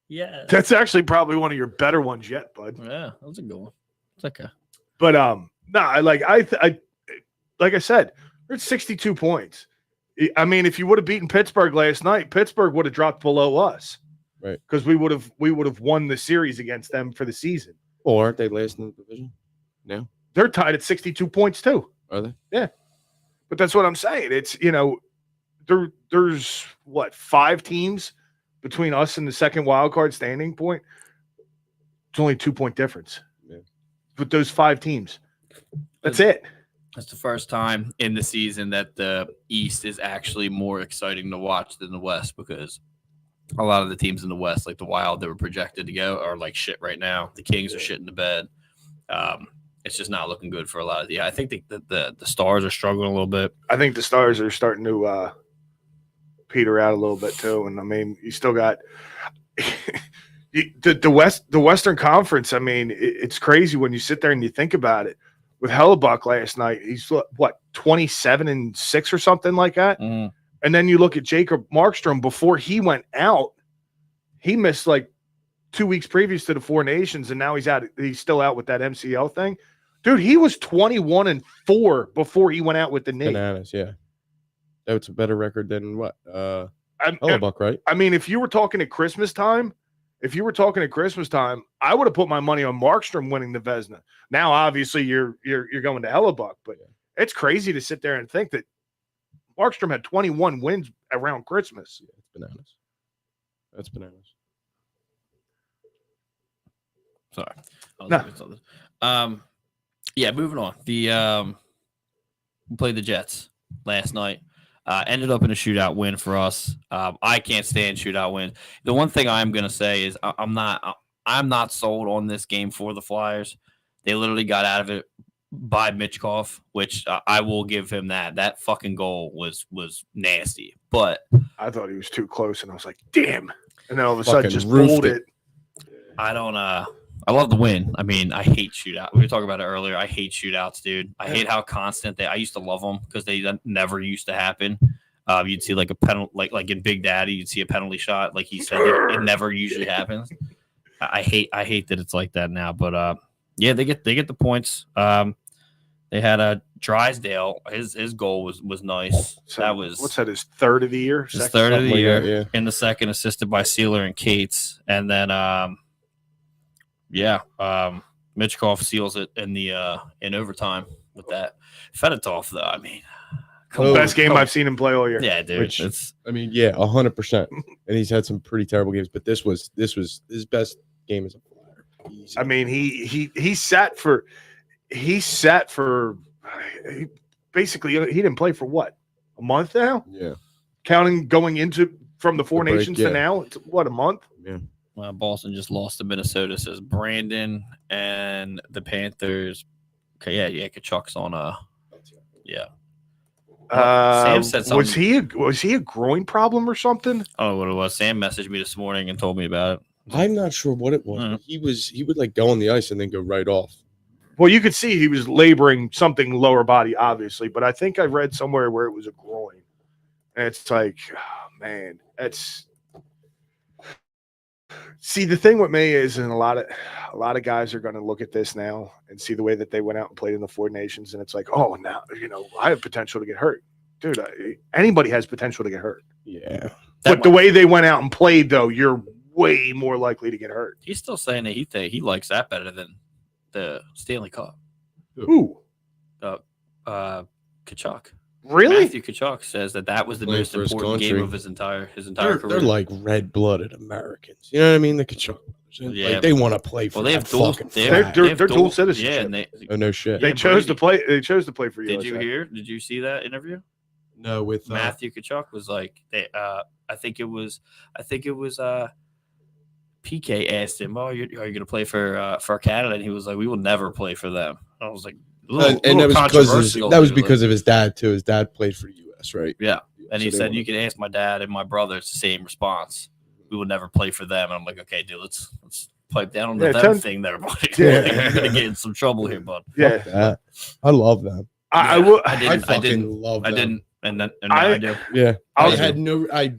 Yes. that's actually probably one of your better ones yet, bud. Yeah, that was a good one. It's okay. But no, like I said, they're at 62 points. I mean, if you would have beaten Pittsburgh last night, Pittsburgh would have dropped below us, right? Because we would have won the series against them for the season. Well, aren't they last in the division? No, They're tied at 62 points too. are they? Yeah, but that's what I'm saying. It's there's what 5 teams between us and the second wild card standing point. It's only a 2-point difference. Yeah. But those 5 teams, that's it. It's the first time in the season that the East is actually more exciting to watch than the West because a lot of the teams in the West, like the Wild that were projected to go, are like shit right now. The Kings are shit in the bed. It's just not looking good for a lot of I think the Stars are struggling a little bit. I think the Stars are starting to peter out a little bit too. And I mean, you still got the Western Conference. I mean, it's crazy when you sit there and you think about it. With Hellebuck last night, he's what 27-6 or something like that. Mm. And then you look at Jacob Markstrom before he went out, he missed like 2 weeks previous to the Four Nations, and now he's out. He's still out with that MCL thing. Dude, he was 21-4 before he went out with the knee. Bananas, yeah. That's a better record than what? Hellebuck, right? I mean, if you were talking at Christmas time if you were talking at Christmas time, I would have put my money on Markstrom winning the Vezina. Now, obviously, you're going to Hellebuck, but it's crazy to sit there and think that Markstrom had 21 wins around Christmas. Yeah, it's bananas. That's bananas. Sorry. I was No. looking at something. Yeah, moving on. We played the Jets last night. Ended up in a shootout win for us. I can't stand shootout wins. The one thing I'm gonna say is I'm not sold on this game for the Flyers. They literally got out of it by Mitchkov, which I will give him that. That fucking goal was nasty. But I thought he was too close, and I was like, damn. And then all of a Fucking sudden, just roofed pulled it. it. I don't. I love the win. I mean, I hate shootout. We were talking about it earlier. I hate shootouts, dude. I hate how constant they. I used to love them because they never used to happen. You'd see like a penalty, like in Big Daddy, you'd see a penalty shot. Like he said, it never usually happens. I hate that it's like that now. But yeah, they get the points. They had a Drysdale. His goal was nice. So That was what's that? His third of the year. his Second? third of the Something like year. that, yeah. In the second, assisted by Sealer and Cates, and then Mitchkov seals it in overtime with that. Fedotov, though, I mean, Best game I've seen him play all year. Yeah, dude. Which- It's I mean, yeah, 100%. And he's had some pretty terrible games, but this was his best game as a Flyer. Easy. I mean, he sat for basically he didn't play for what, a month now, yeah, counting going into from the Four The break, Nations yeah. to now. It's what, a month? yeah. Boston just lost to Minnesota. Says Brandon and the Panthers. Okay, yeah, Kachuk's on. Yeah. Sam said Was something. he a groin problem or something? I don't know what it was. Sam messaged me this morning and told me about it. I'm not sure what it was. Mm. But he would like go on the ice and then go right off. Well, you could see he was laboring something lower body, obviously, but I think I read somewhere where it was a groin. And it's like, oh, man, see, the thing with me is, and a lot of guys are going to look at this now and see the way that they went out and played in the Four Nations, and it's like, oh, now I have potential to get hurt, dude. Anybody has potential to get hurt, Yeah, but the way they went out and played, though, you're way more likely to get hurt. He's still saying that he likes that better than the Stanley Cup. Who? Kachuk. Really? Matthew Kachuk says that was the Playing most for his important game country. of his entire they're career. like red-blooded Americans. You know what I mean? The Kachuk. Yeah. Like, they want to play for. Well, they have that dual. fucking They're, flag. They're dual Yeah, citizenship. and Oh no shit. They Yeah, chose to Brady. play. They chose to play for you. Did you hear? Did you see that interview? No, with Matthew Kachuk was like, I think it was PK asked him, "Oh, are you going to play for Canada?" And he was like, "We will never play for them." I was like, and that was because of his dad too. His dad played for the U.S. right? Yeah. And he So they said, wanna- "You can ask my dad and my brother. It's the same response. We will never play for them." And I'm like, "Okay, dude, let's pipe down on the Yeah, them thing there, buddy. Yeah. You're gonna get in some trouble here, bud." Yeah, Fuck that. I love them. I Yeah, will. I I didn't. I fucking didn't. love I them. didn't. And then and now I do. Yeah, I I was- had no. I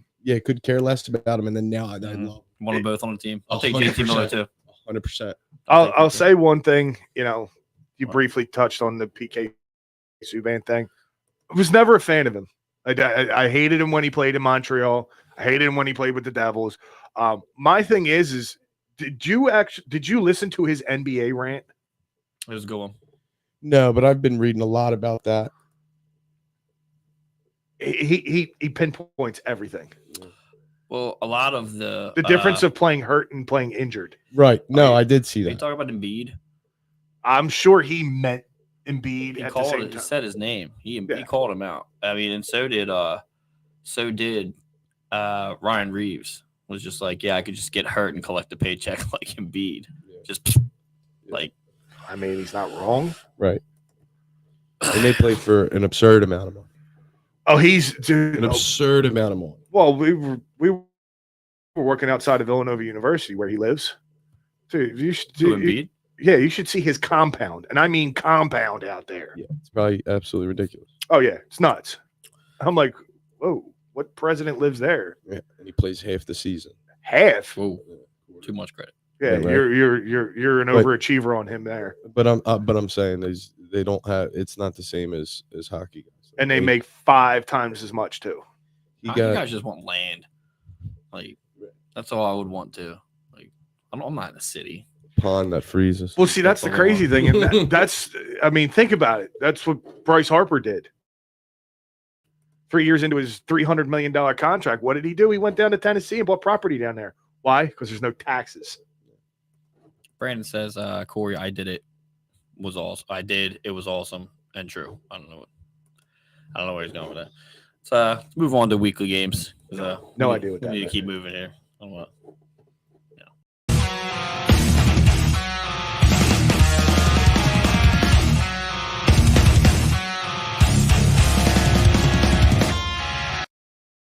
could care less about him, and then now I Mhm. love Want them both on the team. I'll take 100%. JT Miller too. 100%. I'll say one thing. You briefly touched on the PK Subban thing. I was never a fan of him. I hated him when he played in Montreal. I hated him when he played with the Devils. My thing is did you listen to his NBA rant? It was a good one. No, but I've been reading a lot about that. He pinpoints everything. Well, a lot of the The difference of playing hurt and playing injured. Right? No, yeah. I did see you that. talk about Embiid. I'm sure he meant Embiid He at the called same it. He time. said his name. He Yeah. called him out. I mean, and so did Ryan Reeves. Was just like, yeah, I could just get hurt and collect a paycheck like Embiid. Just like, I mean, he's not wrong. Right. And they played for an absurd amount of money. Oh, dude. An absurd amount of money. Well, we were working outside of Villanova University where he lives. Dude, who, Embiid. you should see his compound, and I mean compound out there. Yeah, it's probably absolutely ridiculous. Oh yeah, it's nuts. I'm like, whoa, what president lives there? Yeah, and he plays half the season. Half. Whoa, too much credit. Yeah, Yeah, right. you're an But- overachiever on him there, But I'm saying they don't have. It's not the same as hockey guys. and they make 5 times as much too. He You got guys just want land. Like, that's all I would want to. Like, I'm not in the city. Pond that freezes. Well, see, that's the crazy thing. And I mean, think about it. That's what Bryce Harper did. 3 years into his $300 million contract, what did he do? He went down to Tennessee and bought property down there. Why? Because there's no taxes. Brandon says, Corey, I did it. Was awesome. I did. It was awesome and true. I don't know where he's going with that. Let's move on to weekly games. No idea what that We need to is. keep moving here. I don't know.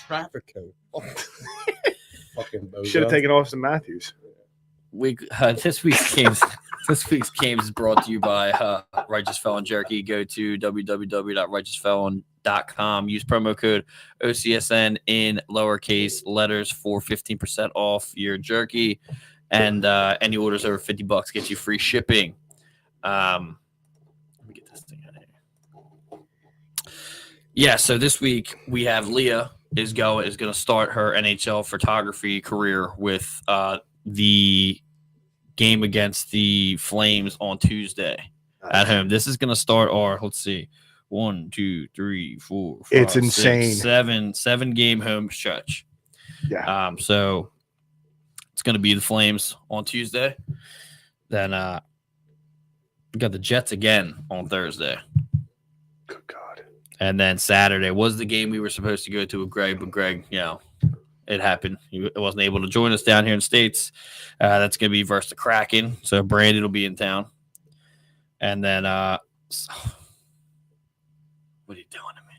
Traffic code. Fucking Should have taken Austin Matthews. This week's games. This week's games is brought to you by Righteous Felon Jerky. Go to www.righteousfelon.com. Use promo code OCSN in lowercase letters for 15% off your jerky, and any orders over $50 get you free shipping. Let me get this thing out of here. Yeah. So this week we have Leah is going to start her NHL photography career with the game against the Flames on Tuesday at home. This is going to start our, let's see, 1, 2, 3, 4, 5, It's 6, insane. 7 game home stretch. Yeah. So it's going to be the Flames on Tuesday. Then we got the Jets again on Thursday. Good God. And then Saturday was the game we were supposed to go to with Greg, but Greg, it happened. He wasn't able to join us down here in States. That's going to be versus the Kraken. So Brandon will be in town. And then, what are you doing to me?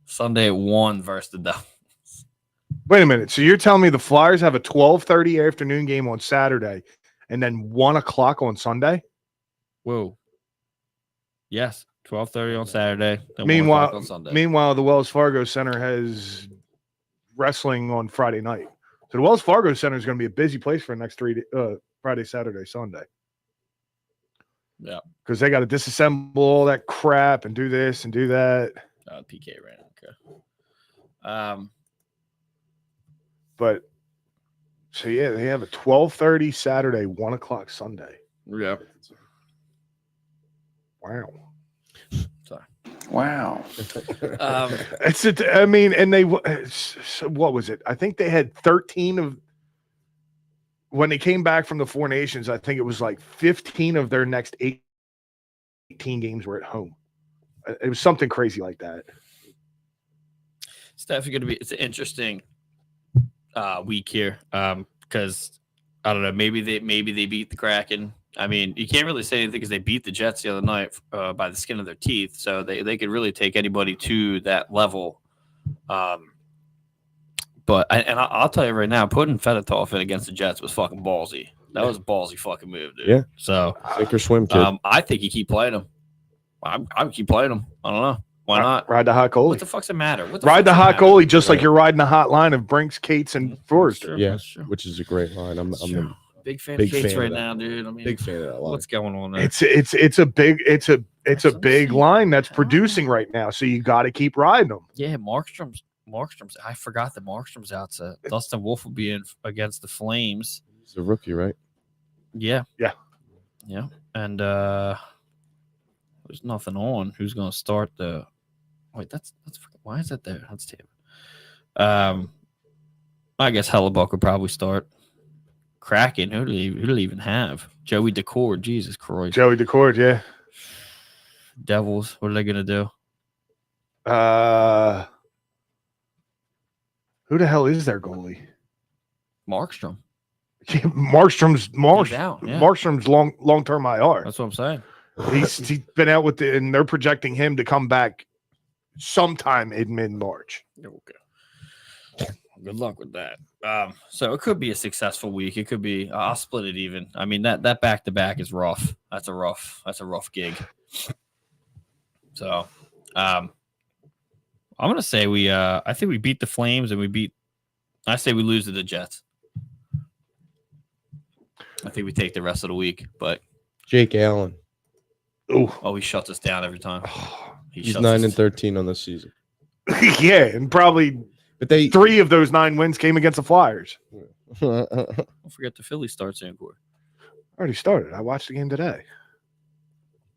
Sunday at 1 versus the Devils. Wait a minute. So you're telling me the Flyers have a 12:30 afternoon game on Saturday and then 1 o'clock on Sunday? Whoa. Yes. 12:30 on Saturday. Then 1 Meanwhile, o'clock on Sunday. the Wells Fargo Center has wrestling on Friday night. So the Wells Fargo Center is going to be a busy place for the next 3 days, Friday, Saturday, Sunday. Yeah. Because they got to disassemble all that crap and do this and do that. PK ran. Okay. But so yeah, they have a 12:30 Saturday, 1 o'clock Sunday. Yeah. Wow. Sorry. Wow. I mean, and they so what was it? I think they had 13 of when they came back from the Four Nations. I think it was like 15 of their next 18 games were at home. It was something crazy like that. It's definitely it's an interesting week here because I don't know, maybe they beat the Kraken. I mean, you can't really say anything because they beat the Jets the other night by the skin of their teeth, so they could really take anybody to that level. But I'll tell you right now, putting Fedotov in against the Jets was fucking ballsy. That was a ballsy fucking move, dude. Yeah. So sink or swim, kid. I think you keep playing him. I would keep playing him. I don't know. Why not? Ride the hot goalie. What the fuck's the matter? Ride the hot goalie just like you're riding the hot line of Brinks, Cates, and Forrester. Yeah, which is a great line. I'm a big fan big of Cates fan right of that. now, dude. I mean, big fan of that line. what's going on there? It's a big line that's producing right now. So you got to keep riding them. Yeah, Markstrom's. I forgot that Markstrom's out. So Dustin Wolf will be in against the Flames. He's a rookie, right? Yeah. Yeah. And there's nothing on. Who's going to start the? Wait, that's why is that there? That's Taylor. I guess Hellebuck would probably start. Kraken. Who do they even have? Joey Decord. Jesus Christ. Joey Decord, yeah. Devils. What are they going to do? Who the hell is their goalie? Markstrom. Markstrom's out, yeah. Markstrom's long-term IR. That's what I'm saying. He's been out with and they're projecting him to come back sometime in mid-March. Okay. Good luck with that. So it could be a successful week. It could be. I'll split it even. I mean that back-to-back is rough. That's a rough gig. So, I'm gonna say I think we beat the Flames and I say we lose to the Jets. I think we take the rest of the week, but Jake Allen. he shuts us down every time. He's 9-13 on this season. Yeah, and probably But they 3 of those 9 wins came against the Flyers. Don't forget the Phillies start soon, Corey. Already started. I watched the game today.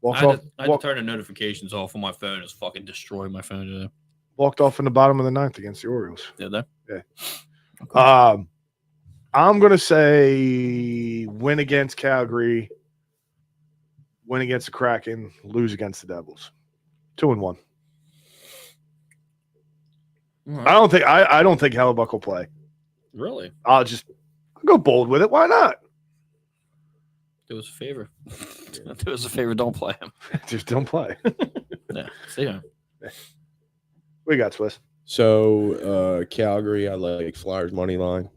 I had to turn the notifications off on my phone. It's fucking destroyed my phone today. Walked off in the bottom of the ninth against the Orioles. Did they? Yeah. Okay. I'm gonna say win against Calgary, win against the Kraken, lose against the Devils. 2-1. Right. I don't think Hellebuck will play. Really? I'll go bold with it. Why not? Do us a favor. Do us a favor. Don't play him. Just don't play. Yeah. See ya. We got Swiss. So Calgary, I like Flyers money line.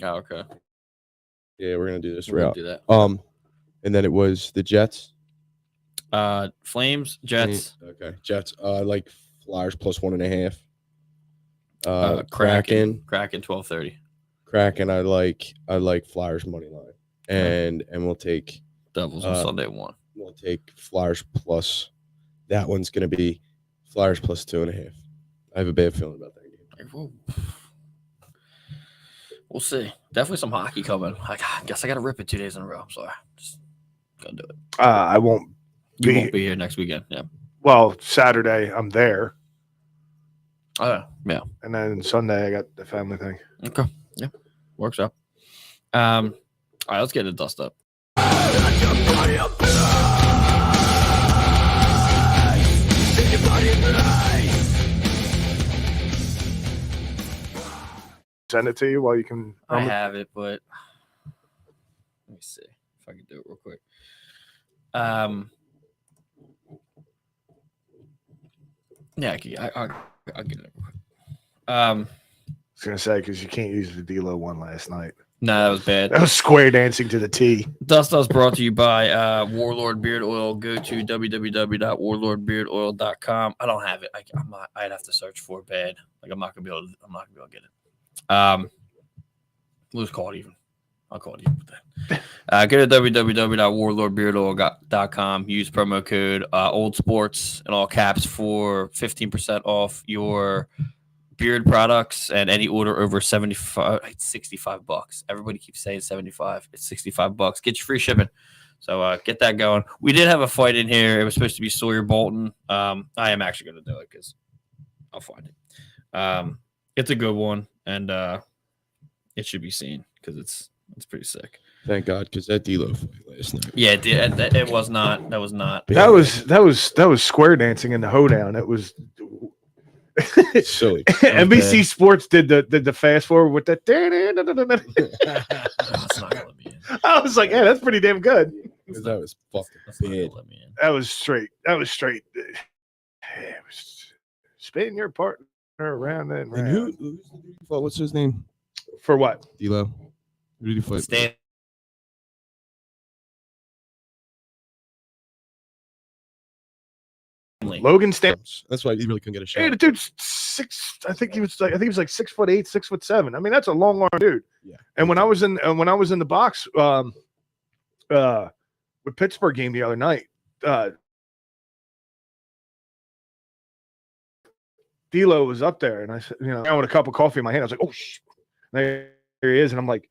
Oh, okay. Yeah, we're gonna do this We're gonna route. do that. And then it was the Jets. Flames, Jets. Okay, Jets. I like Flyers plus 1.5. Kraken 12:30. Kraken. I like Flyers money line, and we'll take Devils on Sunday 1. We'll take Flyers plus. That one's gonna be Flyers plus 2.5. I have a bad feeling about that game. We'll see. Definitely some hockey coming. I guess I got to rip it 2 days in a row. I'm sorry. Just gonna do it. I won't. You won't be here next weekend. Yeah. Well, Saturday I'm there, Oh yeah. and then Sunday I got the family thing. Okay. Yeah. Works out. All right. Let's get it dust up. Send it to you while you can. I have it, but let me see if I can do it real quick. Yeah, I'll get it real quick. I was gonna say because you can't use the D-Lo one last night. No, that was bad. That was square dancing to the T. Dust Dust brought to you by Warlord Beard Oil. Go to www.warlordbeardoil.com. I don't have it. I'd have to search for it bad. Like I'm not gonna be able to get it. We'll just call it even. I'll call it even with that. Go to www.warlordbeardoil.com. Use promo code Old Sports in all caps for 15% off your beard products and any order over 75. It's $65. Everybody keeps saying 75. It's $65. Get your free shipping. So get that going. We did have a fight in here. It was supposed to be Sawyer Bolton. I am actually going to do it because I'll find it. It's a good one, and it should be seen because it's pretty sick. Thank God, because that D-Lo fight last night. Yeah, it was not. That was not. That was square dancing in the hoedown. It was silly. NBC Sports did the fast forward with that. It's not gonna let me in. I was like, yeah, that's pretty damn good. That was fucking That's not bad. gonna let me in. That was straight. It was spin your partner around and And who's the dude you fought? What's his name? for what? D-Lo. Who did you fight? Stanley. Logan Stan. That's why he really couldn't get a shot. Hey, the dude's 6. I think he was like 6'8", 6'7". I mean, that's a long arm dude. Yeah. And when I was in the box with Pittsburgh game the other night, D-Lo was up there, and I said, I with a cup of coffee in my hand. I was like, oh, there he is, and I'm like,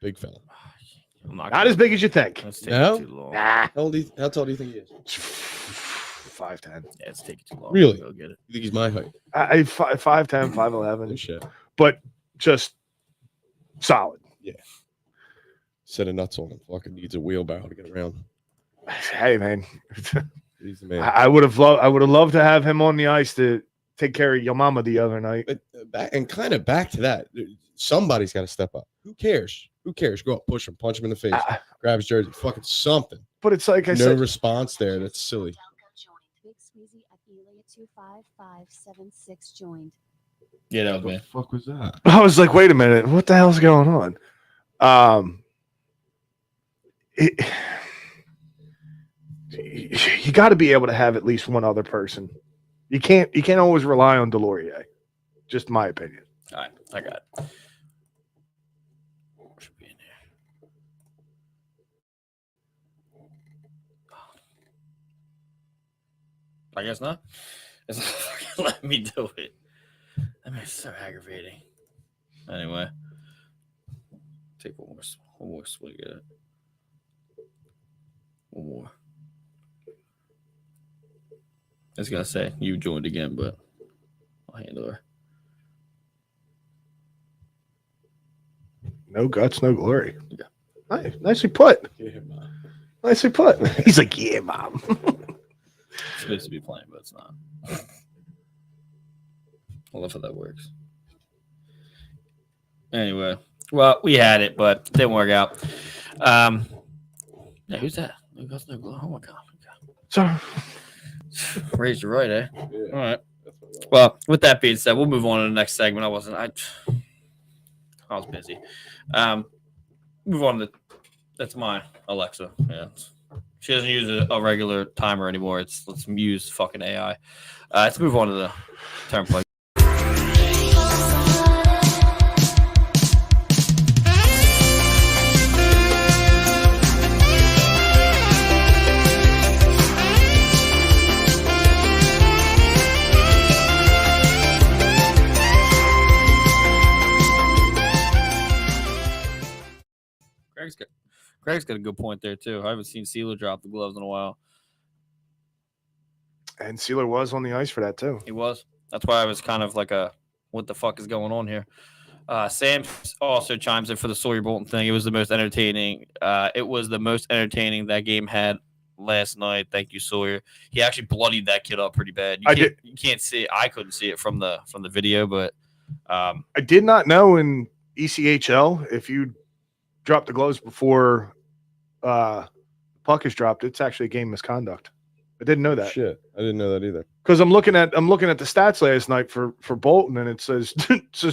Big fella. not as big as you think. Let's take No? too long. Nah, How tall do you think he is? 5'10". Yeah, it's taking too long. Really? Go get it. You think he's my height? I 5'10", No 5'11", shit. but just solid. Set of nuts on him. Fucking needs a wheelbarrow to get around. Hey, man, He's the man. I would have loved to have him on the ice to take care of your mama the other night. But back to that. Somebody's got to step up. Who cares? Who cares? Go up, push him, punch him in the face, grab his jersey, fucking something. But it's like I No said, response there. That's silly. Big Squeezy at Elia 25576 joined. Yeah, that was What me. the fuck was that? I was like, wait a minute, what the hell's going on? You got to be able to have at least one other person. You can't always rely on Delorier. Just my opinion. All right, I got it. Should be in here. I guess not. It's not fucking letting me do it. I mean, it's so aggravating. Anyway. Take one more swig at it. One more. I was gonna say you joined again, but I'll handle her. No guts, no glory. Yeah. Nice, nicely put. Yeah, Mom. Nicely put. He's like, yeah, mom. It's supposed to be playing, but it's not. I love how that works. Anyway, well, we had it, but it didn't work out. Yeah, who's that? Oh my god. So, Raised you right, eh? Yeah. All right. That's what I want. Well, with that being said, we'll move on to the next segment. I was busy. Move on to that's my Alexa. Yeah. She doesn't use a regular timer anymore. Let's use fucking AI. Let's move on to the turnpike. Greg's got a good point there too. I haven't seen Sealer drop the gloves in a while. and Sealer was on the ice for that too. He was. That's why I was kind of like what the fuck is going on here? Sam also chimes in for the Sawyer Bolton thing. It was the most entertaining. It was the most entertaining that game had last night. Thank you, Sawyer. He actually bloodied that kid up pretty bad. You can't see it. I couldn't see it from the video, but I did not know in ECHL if you drop the gloves before puck is dropped, it's actually a game misconduct. I didn't know that. Shit, I didn't know that either. Because I'm looking at the stats last night for Bolton, and it says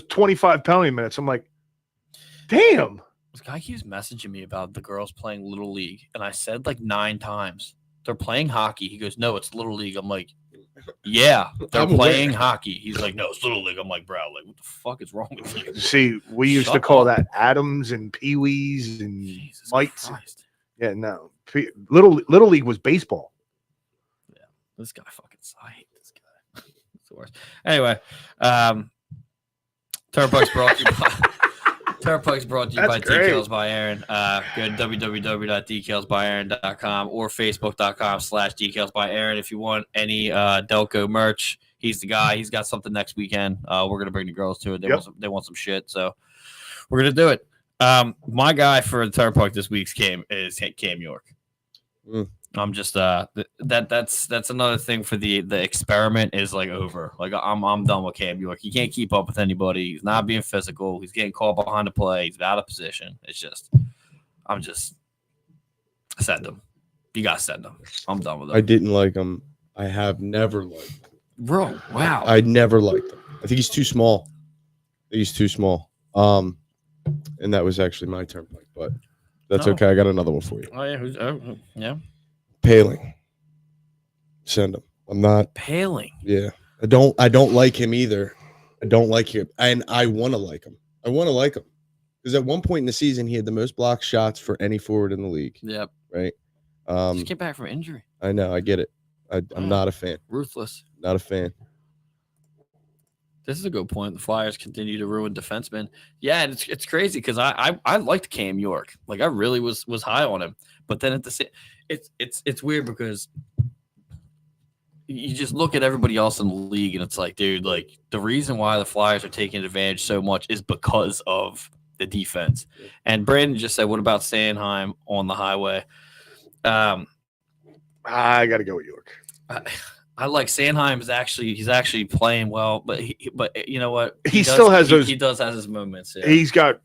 25 penalty minutes. I'm like, damn. This guy keeps messaging me about the girls playing Little League, and I said like 9 times they're playing hockey. He goes, no, it's Little League. I'm like, yeah, they're playing hockey. He's like, no, it's Little League. I'm like, bro, like, what the fuck is wrong with you? See, we used to call that Adams and Pee Wees and Jesus Mites. Christ. Yeah, no, Little League was baseball. This guy fucking I hate this guy. It's the worst. Anyway, Turnpike's brought to you by Decals by Aaron. Go to www.decalsbyaaron.com or facebook.com/decals by Aaron if you want any Delco merch. He's the guy. He's got something next weekend. We're gonna bring the girls to it. They want some shit, so we're gonna do it. My guy for the Turnpike this week's game is Cam York. I'm just that's another thing for the experiment is like over. Like I'm done with Cam York. He can't keep up with anybody. He's not being physical. He's getting caught behind the play. He's out of position. It's just send him. You gotta send him. I'm done with him. I didn't like him. I have never liked him. Bro, wow. I never liked him. I think he's too small. And that was actually my Turnpike, but that's okay. I got another one for you. Oh yeah, yeah. Paling. Send him. I'm not Paling. Yeah. I don't like him either. I don't like him. And I want to like him. Because at one point in the season, he had the most blocked shots for any forward in the league. Yep. Right. Just get back from injury. I know. I get it. I'm not a fan. Ruthless. Not a fan. This is a good point. The Flyers continue to ruin defensemen. Yeah, and it's crazy because I liked Cam York. Like I really was high on him. But then at the same, it's weird because you just look at everybody else in the league and it's like, dude, like the reason why the Flyers are taking advantage so much is because of the defense. And Brandon just said, what about Sanheim on the highway? I got to go with York. I like Sanheim he's actually playing well, but you know what? He does have his moments. Yeah. He's got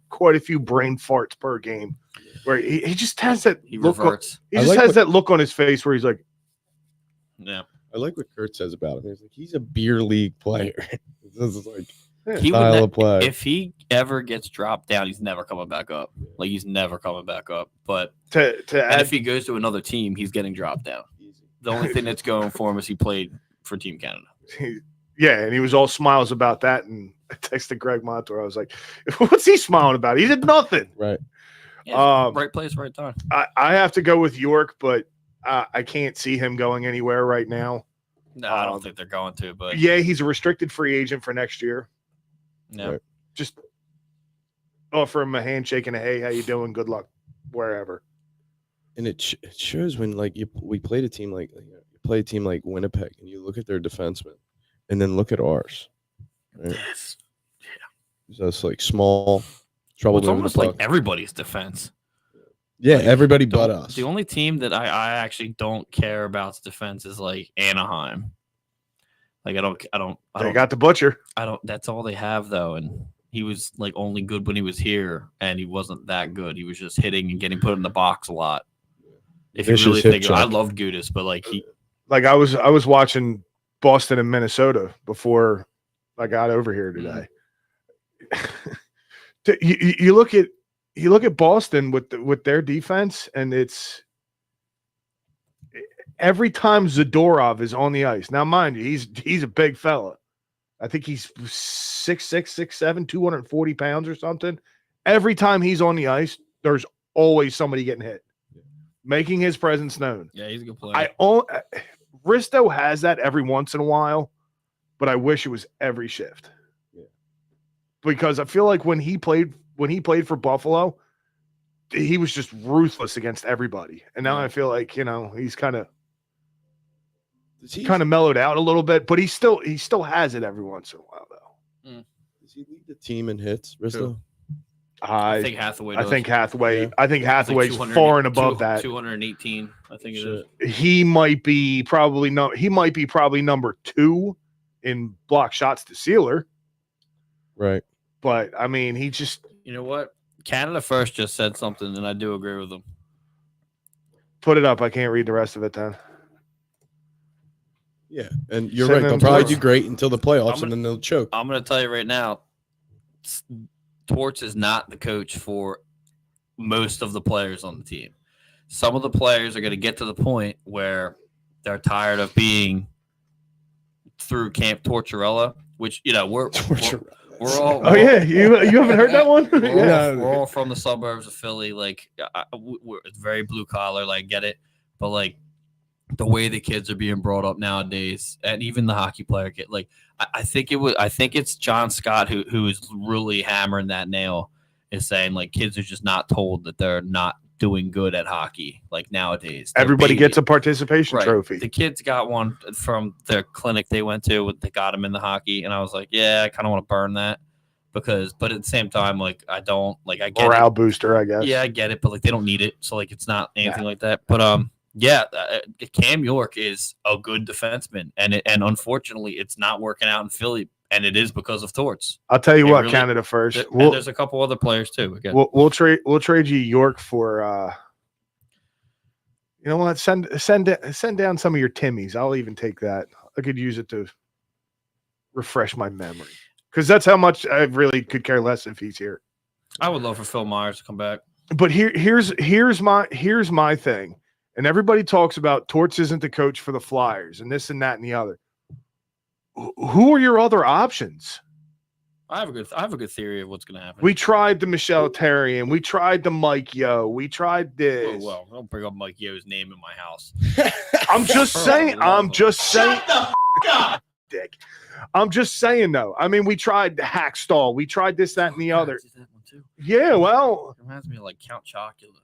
quite a few brain farts per game where he just has that look. That look on his face where he's like, yeah. I like what Kurt says about him. He's like, he's a beer league player. This is like style of play. If he ever gets dropped down, he's never coming back up. Like he's never coming back up. But if he goes to another team, he's getting dropped down. The only thing that's going for him is he played for Team Canada. Yeah, and he was all smiles about that. And I texted Greg Montour. I was like, what's he smiling about? He did nothing. Right. Yeah, right place, right time. I have to go with York, but I can't see him going anywhere right now. No, I don't think they're going to. But yeah, he's a restricted free agent for next year. Yeah. Just offer him a handshake and a hey, how you doing? Good luck, wherever. And it shows when like we played a team like you play a team like Winnipeg, and you look at their defensemen, and then look at ours. Right? Yes. So it's like small trouble. It's almost like everybody's defense. Yeah, like, everybody but us. The only team that I actually don't care about's defense is like Anaheim. Like I don't. They got the butcher. That's all they have though, and he was like only good when he was here, and he wasn't that good. He was just hitting and getting put in the box a lot. If you really think, I loved Gudis, but like I was watching Boston and Minnesota before I got over here today. You look at Boston with their defense, and it's every time Zadorov is on the ice. Now, mind you, he's a big fella. I think he's 6'6", 6'7", 240 pounds or something. Every time he's on the ice, there's always somebody getting hit, making his presence known. Yeah, he's a good player. Risto has that every once in a while, but I wish it was every shift. Yeah. Because I feel like when he played for Buffalo, he was just ruthless against everybody. And now I feel like, he's kind of mellowed out a little bit, but he still has it every once in a while though. Does he lead the team in hits, Risto? I think Hathaway does. I think Hathaway's far and above that. 218, I think it is. He might be probably number 2 in block shots to Sealer. Right. But I mean, he just, you know what? Canada First just said something, and I do agree with them. Put it up. I can't read the rest of it then. Yeah, and you're right. They'll probably do great until the playoffs, and then they'll choke. I'm going to tell you right now, Torts is not the coach for most of the players on the team. Some of the players are going to get to the point where they're tired of being through Camp Tortorella, which, we're all. Oh yeah, you haven't heard that one? We're all from the suburbs of Philly. Like, it's very blue collar. Like, get it, but like the way the kids are being brought up nowadays, and even the hockey player kid. Like, I think it's John Scott who is really hammering that nail. Is saying like kids are just not told that they're not doing good at hockey. Like nowadays, everybody gets a participation trophy. The kids got one from their clinic they went to. They got them in the hockey, and I was like, yeah, I kind of want to burn that but at the same time, like I don't like I get morale booster, I guess. Yeah, I get it, but like they don't need it, so like it's not anything like that. But Cam York is a good defenseman, and unfortunately, it's not working out in Philly. And it is because of Torts. I'll tell you what, really, Canada First. There's a couple other players too. Again. We'll trade you York for. You know what? Send down some of your Timmies. I'll even take that. I could use it to refresh my memory because that's how much I really could care less if he's here. I would love for Phil Myers to come back. But here's my thing, and everybody talks about Torts isn't the coach for the Flyers and this and that and the other. Who are your other options? I have a good theory of what's going to happen. We tried the Michel Therrien. We tried the Mike Yeo. We tried this. Oh, well, don't bring up Mike Yeo's name in my house. I'm just saying. Shut the f*** up, dick. I'm just saying, though. I mean, we tried the Hackstall. We tried this, that, and the other. That one too. Yeah, well. It reminds me of like Count Chocula.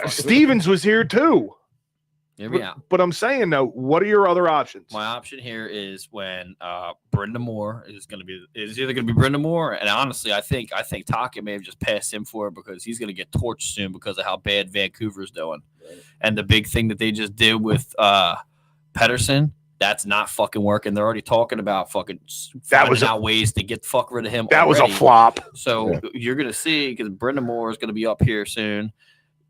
Stevens was here, too. Yeah, but I'm saying though, what are your other options? My option here is when Brenda Moore is either going to be Brenda Moore, and honestly, I think Taka may have just passed him for it because he's going to get torched soon because of how bad Vancouver's doing, and the big thing that they just did with Pedersen, that's not fucking working. They're already talking about fucking finding out ways to get the fuck rid of him. That was a flop. So you're going to see because Brenda Moore is going to be up here soon.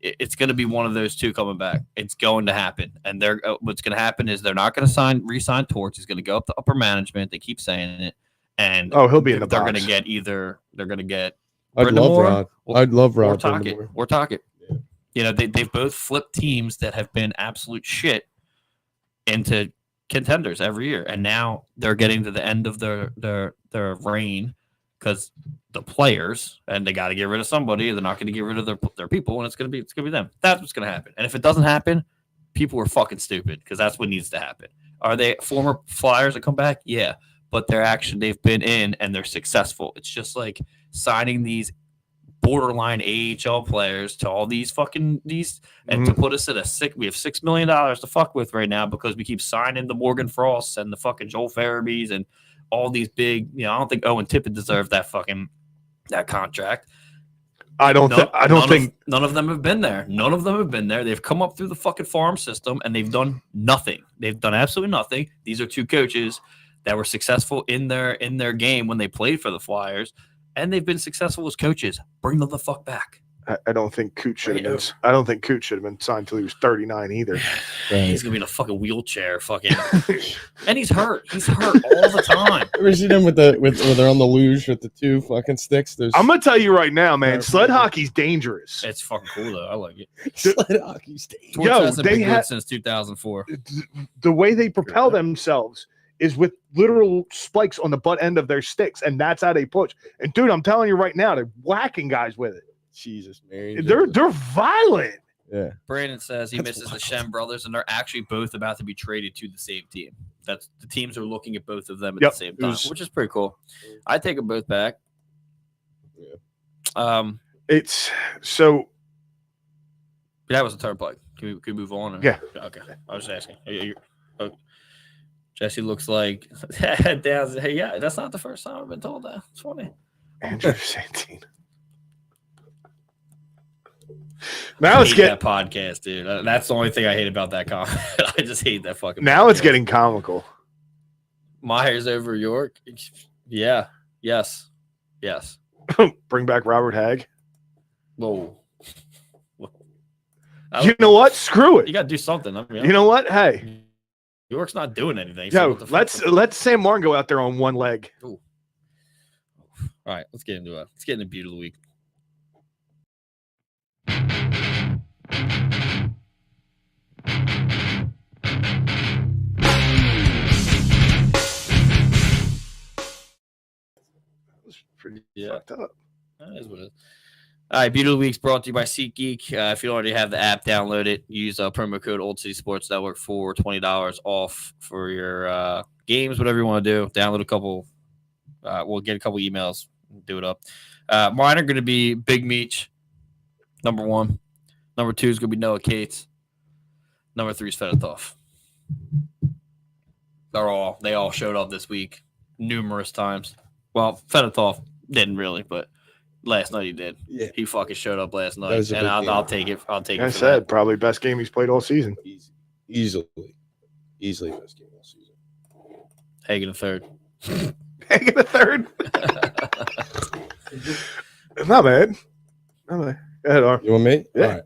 It's going to be one of those two coming back. It's going to happen. And what's going to happen is they're not going to re-sign Torts. He's going to go up to upper management. They keep saying it. And he'll be in the box. They're going to get they're going to get I'd love Rod. I'd love Rod. Or Tocchet. Yeah. They've both flipped teams that have been absolute shit into contenders every year. And now they're getting to the end of their reign because the players, and they got to get rid of somebody. They're not going to get rid of their people, and it's going to be them. That's what's going to happen. And if it doesn't happen, people are fucking stupid because that's what needs to happen. Are they former Flyers that come back? Yeah, but they've been in and they're successful. It's just like signing these borderline AHL players to all these fucking and to put us at we have $6 million to fuck with right now because we keep signing the Morgan Frosts and the fucking Joel Farabees and all these big, I don't think Owen Tippett deserved that contract. I don't think none of them have been there. None of them have been there. They've come up through the fucking farm system and they've done nothing. They've done absolutely nothing. These are two coaches that were successful in their game when they played for the Flyers, and they've been successful as coaches. Bring them the fuck back. I don't think Cooch should have been. I don't think Cooch should have been signed until he was 39 either. He's gonna be in a fucking wheelchair, and he's hurt. He's hurt all the time. Ever seen him with they're on the luge with the two fucking sticks? I'm gonna tell you right now, man. Sled hockey's dangerous. It's fucking cool though. I like it. Sled hockey's dangerous. Yo, they had since 2004. The way they propel themselves is with literal spikes on the butt end of their sticks, and that's how they push. And dude, I'm telling you right now, they're whacking guys with it. Jesus, Mary. They're violent. Yeah. Brandon says he misses the Shem brothers, and they're actually both about to be traded to the same team. That's the teams are looking at both of them at the same time, which is pretty cool. I take them both back. Yeah. It's so. That was a third plug. Can we move on? Yeah. Okay. I was asking. Jesse looks like yeah. That's not the first time I've been told that. It's funny. Andrew Santine. Now it's getting that podcast, dude. That's the only thing I hate about that comment. I just hate that fucking. Now podcast. It's getting comical. Myers over York. Yeah. Yes. Bring back Robert Hagg. Whoa. You know what? Screw it. You got to do something. I mean, you know what? Hey, York's not doing anything. Yo, let Sam Martin go out there on one leg. Ooh. All right, let's get into it. Let's get into Beauty of the Week. Pretty fucked up. That is what it is. All right, Beauty of the Week's brought to you by SeatGeek. If you already have the app, download it. Use promo code Old City Sports Network for $20 off for your games, whatever you want to do. Download a couple. We'll get a couple emails. Do it up. Mine are going to be Big Meech, number 1. Number 2 is going to be Noah Cates. Number 3 is Fedotov. They all showed up this week numerous times. Well, Fedotov didn't really, but last night he did. Yeah, he fucking showed up last night, and I'll take it. I'll take it. I said probably best game he's played all season. Easily best game all season. Hagen a third. Hagen a third. Not bad. Go ahead, Ar. You want me? Yeah.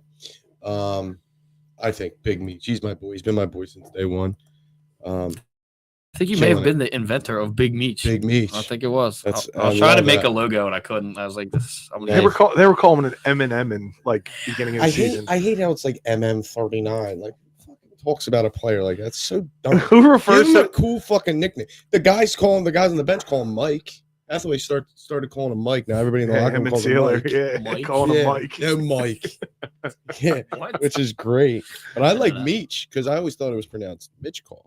All right. I think Big Meech. He's my boy. He's been my boy since day one. I think you may have been the inventor of Big Meech. Big Meech. I think it was. I was trying to make a logo and I couldn't. I was like, "This." They were calling it M&M in like beginning of the season. I hate how it's like MM39. Like fucking talks about a player like that's so dumb. Who refers to to a cool fucking nickname? The guys on the bench call him Mike. Hathaway started calling him Mike. Now everybody in the locker room calls him Mike. Yeah, Mike? calling him Mike. Yeah, Mike. Yeah, which is great. But I like Meech because I always thought it was pronounced Mitchkov.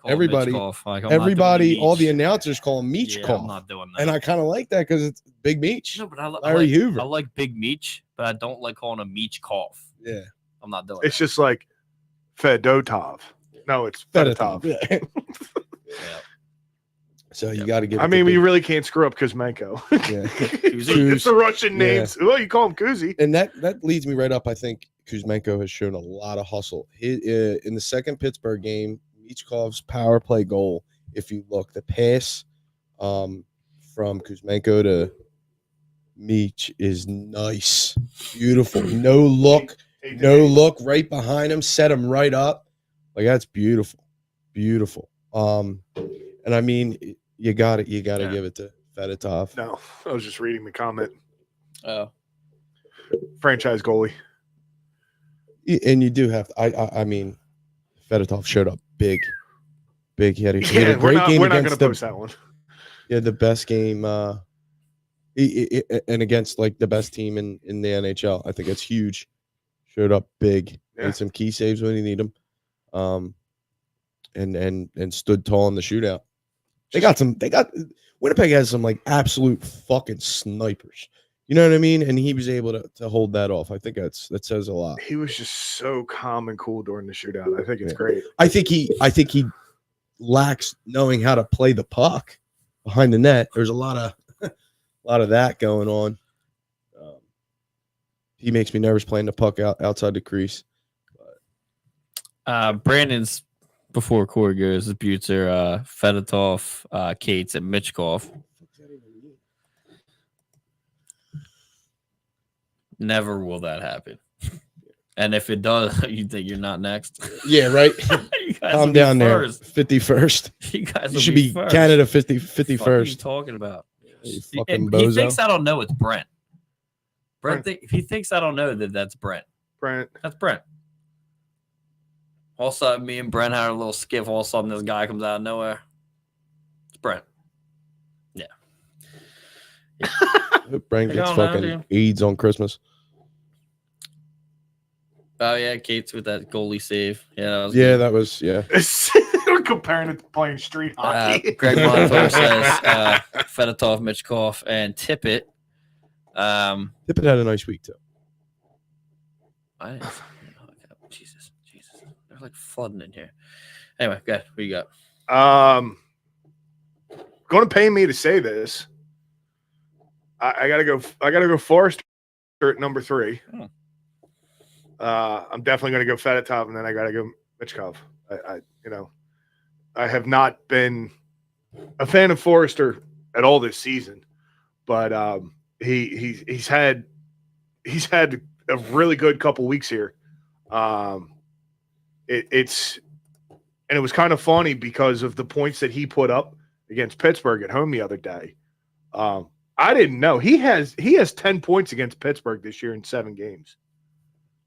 Everybody, all the announcers call him Meechkov. I'm not doing that. And I kind of like that because it's Big Meech. No, but Larry Hoover. I like Big Meech, but I don't like calling him Meechkov. Yeah, I'm not doing. It's just like Fedotov. No, it's Fedotov. Yeah. Yeah. So you got to give. I mean, we really can't screw up Kuzmenko. Yeah, it's the Russian names. Oh, you call him Kuzi. And that leads me right up. I think Kuzmenko has shown a lot of hustle. In the second Pittsburgh game, Michkov's power play goal. If you look, the pass from Kuzmenko to Meech is nice, beautiful. No look, right behind him, set him right up. Like that's beautiful. And I mean, you got to give it to Fedotov. No, I was just reading the comment. Oh, franchise goalie. And you do have. I mean, Fedotov showed up big. He had a great game. We're not going to post that one. Yeah, the best game. And against like the best team in the NHL. I think it's huge. Showed up big. Yeah. Made some key saves when you need them. And stood tall in the shootout. Winnipeg has some like absolute fucking snipers. You know what I mean? And he was able to hold that off. I think that says a lot. He was just so calm and cool during the shootout. I think it's Yeah. great. I think he lacks knowing how to play the puck behind the net. There's a lot of that going on. He makes me nervous playing the puck outside the crease. Brandon's before Corey goes. His buttes are Fedotov, Cates, and Mitchkov. Never will that happen. And if it does, you think you're not next? Yeah, right. I'm down there. 51st. You guys You should be first. Canada What are you 51st. talking about? You fucking And bozo. he thinks I don't know it's Brent. If he thinks I don't know that's Brent. Brent. That's Brent. All of a sudden, me and Brent had a little skiff. All of a sudden, this guy comes out of nowhere. It's Brent. Yeah. Brent gets fucking AIDS on Christmas. Oh, yeah, Cates with that goalie save. Yeah, that was. We're comparing it to playing street hockey. Greg Montour says Fedotov, Mitchkov, and Tippett. Tippett had a nice week, too. Jesus. They're like flooding in here. Anyway, go ahead. What you got? Going to pay me to say this. I gotta go Forrester at number 3. I'm definitely gonna go Fedotov, and then I gotta go Mitchkov. I have not been a fan of Forrester at all this season, but he's had a really good couple weeks here. It was kind of funny because of the points that he put up against Pittsburgh at home the other day. I didn't know he has 10 points against Pittsburgh this year in 7 games.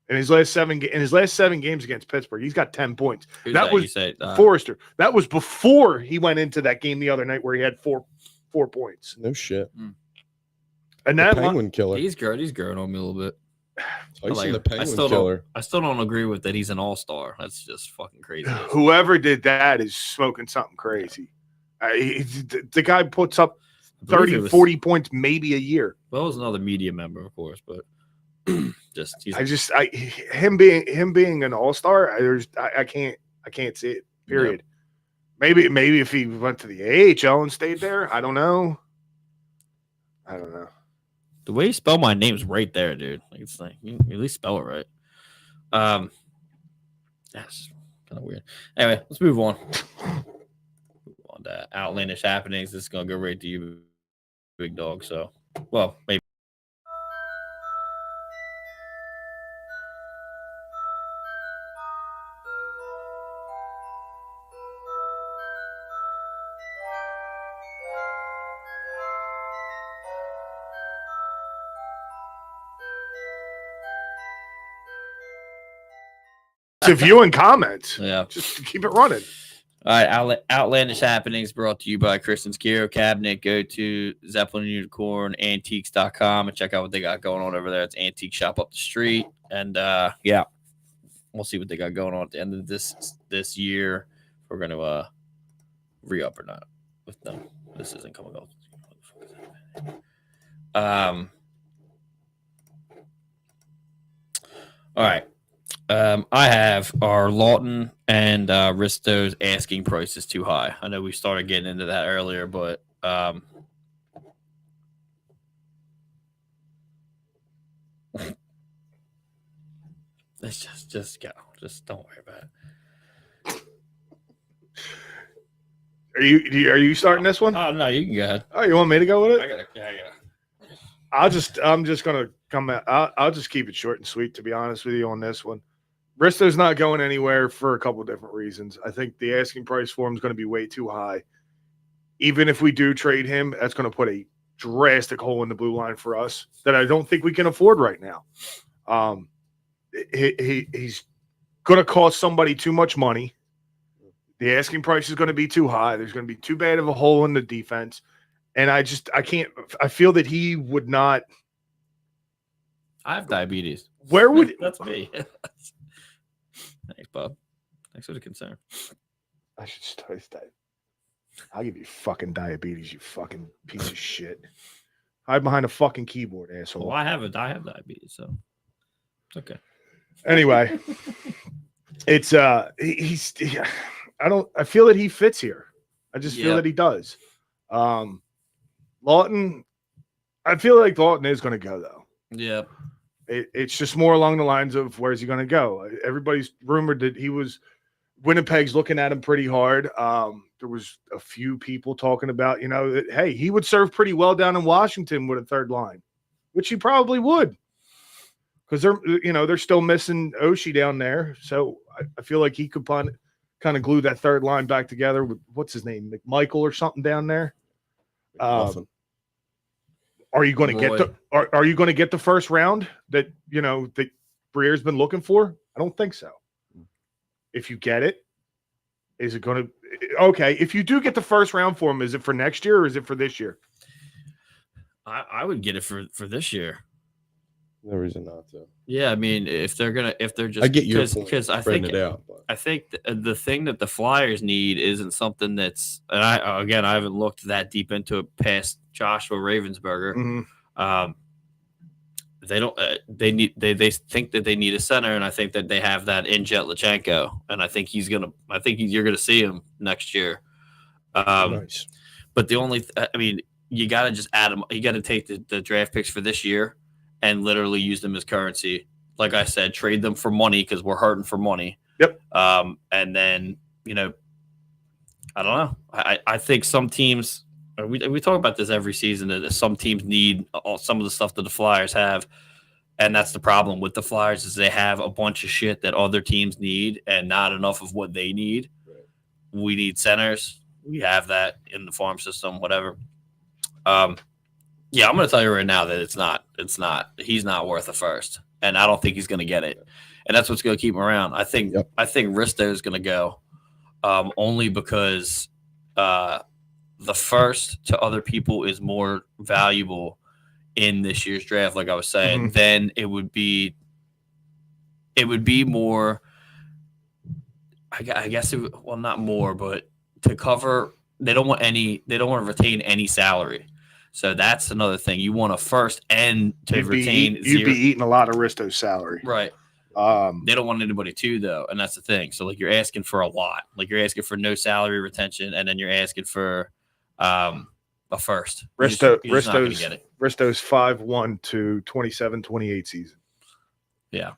In his last 7 games against Pittsburgh, he's got 10 points. That was Forrester. That was before he went into that game the other night where he had 4 points. No shit. And the that Penguin killer. He's growing on me a little bit. The Penguin killer. I still don't agree with that. He's an all-star. That's just fucking crazy. Whoever did that is smoking something crazy. The guy puts up 30, 40 points maybe a year. Well, it was another media member, of course, but him being an all-star, I can't see it. Period. No. Maybe if he went to the AHL and stayed there, I don't know. The way you spell my name's right there, dude. Like it's like you at least spell it right. That's kind of weird. Anyway, let's move on. Move on to outlandish happenings. This is gonna go right to you, big dog. So, well, maybe. To view and comments. Yeah. Just keep it running. All right. Outlandish happenings brought to you by Kristen's Curio Cabinet. Go to Zeppelin Unicorn Antiques.com and check out what they got going on over there. It's antique shop up the street. And yeah, we'll see what they got going on at the end of this year. We're going to re-up or not. No, this isn't coming up. All right. I have our Lawton and Risto's asking prices too high. I know we started getting into that earlier, but let's just go. Just don't worry about it. Are you starting this one? Oh no, you can go ahead. Oh, you want me to go with it? I gotta. I'm just gonna come out. I'll just keep it short and sweet, to be honest with you on this one. Bristo's not going anywhere for a couple of different reasons. I think the asking price for him is going to be way too high. Even if we do trade him, that's going to put a drastic hole in the blue line for us that I don't think we can afford right now. He's going to cost somebody too much money. The asking price is going to be too high. There's going to be too bad of a hole in the defense. And I feel that he would not. I have diabetes. Where would that's me? Thanks, Bob. Thanks for the concern. I should start that. I'll give you fucking diabetes, you fucking piece of shit. Hide behind a fucking keyboard, asshole. Well, I have diabetes, so it's okay. Anyway, it's I feel that he fits here. I just feel that he does. Lawton, I feel like Lawton is going to go though. Yeah. It's just more along the lines of where's he going to go? Everybody's rumored that Winnipeg's looking at him pretty hard. There was a few people talking about, that, hey, he would serve pretty well down in Washington with a third line, which he probably would. Because they're still missing Oshie down there. So I feel like he could kind of glue that third line back together with what's his name, McMichael or something down there. Are you going to get are you going to get the first round that that Briere's been looking for? I don't think so. If you get it, is it going to okay? If you do get the first round for him, is it for next year or is it for this year? I would get it for this year. No reason not to. Yeah, I mean, if they're just, I get your point. Because I think the thing that the Flyers need isn't something that's, and I haven't looked that deep into it past Joshua Ravensburger. Mm-hmm. They don't. They think that they need a center, and I think that they have that in Jetlachenko, and I think you're gonna see him next year. Nice. But you got to just add them. You got to take the draft picks for this year and literally use them as currency. Like I said, trade them for money because we're hurting for money. Yep. And then, I don't know. I think some teams, we talk about this every season, that some teams need some of the stuff that the Flyers have. And that's the problem with the Flyers is they have a bunch of shit that other teams need and not enough of what they need. Right. We need centers. We have that in the farm system, whatever. Yeah, I'm going to tell you right now that it's not. He's not worth a first, and I don't think he's going to get it. And that's what's going to keep him around. I think Risto is going to go, only because the first to other people is more valuable in this year's draft. Like I was saying, then it would be more. I guess not more, but to cover. They don't want to retain any salary. So that's another thing. You want a first and to retain zero. You'd be eating a lot of Risto's salary. Right. They don't want anybody to, though, and that's the thing. So, you're asking for a lot. You're asking for no salary retention, and then you're asking for a first. Risto's 5-1 to 27-28 season. Yeah.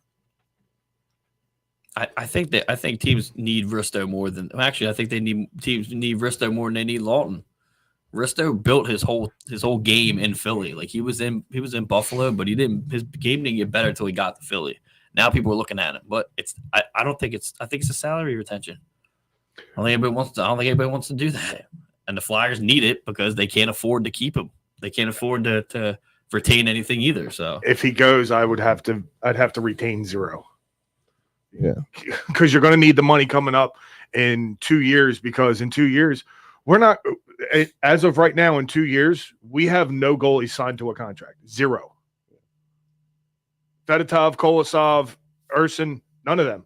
I think teams need Risto more than – actually, I think teams need Risto more than they need Lawton. Risto built his whole game in Philly. He was in Buffalo, but his game didn't get better until he got to Philly. Now people are looking at him, but I think it's a salary retention. I don't think anybody wants to do that. And the Flyers need it because they can't afford to keep him. They can't afford to retain anything either. So if he goes, I'd have to retain zero. Yeah. Because you're going to need the money coming up in 2 years, because in 2 years we're not, as of right now, in 2 years, we have no goalies signed to a contract. Zero. Fedotov, Kolosov, Urson, none of them.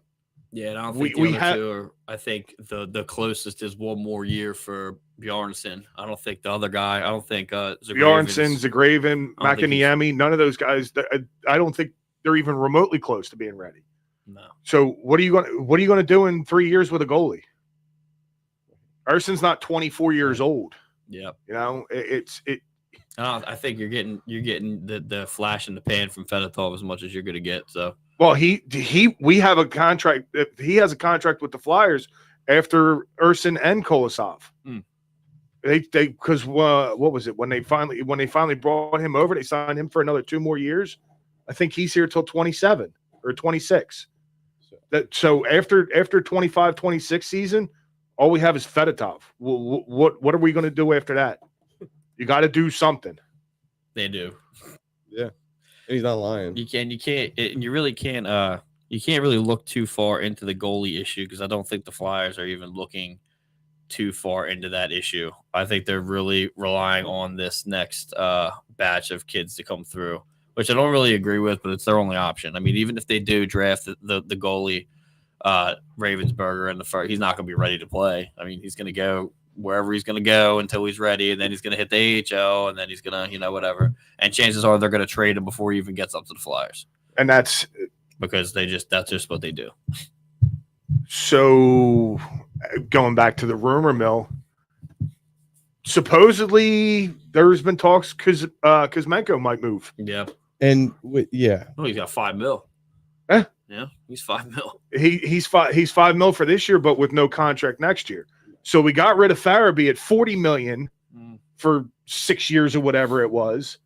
Yeah, and I don't think the other two are. I think the closest is one more year for Bjarnason. I don't think the other guy. I don't think Bjarnason, Zagraven, McAniemi, none of those guys. I don't think they're even remotely close to being ready. No. So what are you going to do in 3 years with a goalie? Urson's not 24 years old. Yeah. I think you're getting the flash in the pan from Fedotov as much as you're going to get. So. Well, we have a contract. He has a contract with the Flyers after Urson and Kolosov. Because what was it when they finally brought him over? They signed him for another 2 more years. I think he's here till 27 or 26. So after 25-26 season, all we have is Fedotov. What are we going to do after that? You got to do something. They do. Yeah. He's not lying. You really can't. You can't really look too far into the goalie issue because I don't think the Flyers are even looking too far into that issue. I think they're really relying on this next batch of kids to come through, which I don't really agree with, but it's their only option. I mean, even if they do draft the goalie, Ravensburger in the first, he's not going to be ready to play. I mean, he's going to go wherever he's going to go until he's ready, and then he's going to hit the AHL, and then he's going to, whatever. And chances are they're going to trade him before he even gets up to the Flyers. And that's because that's just what they do. So going back to the rumor mill, supposedly there's been talks because Kuzmenko might move. Yeah. And yeah. Oh, he's got $5 million. Eh? Yeah, he's $5 million. He's $5 million for this year, but with no contract next year. So we got rid of Farabee at $40 million for 6 years or whatever it was.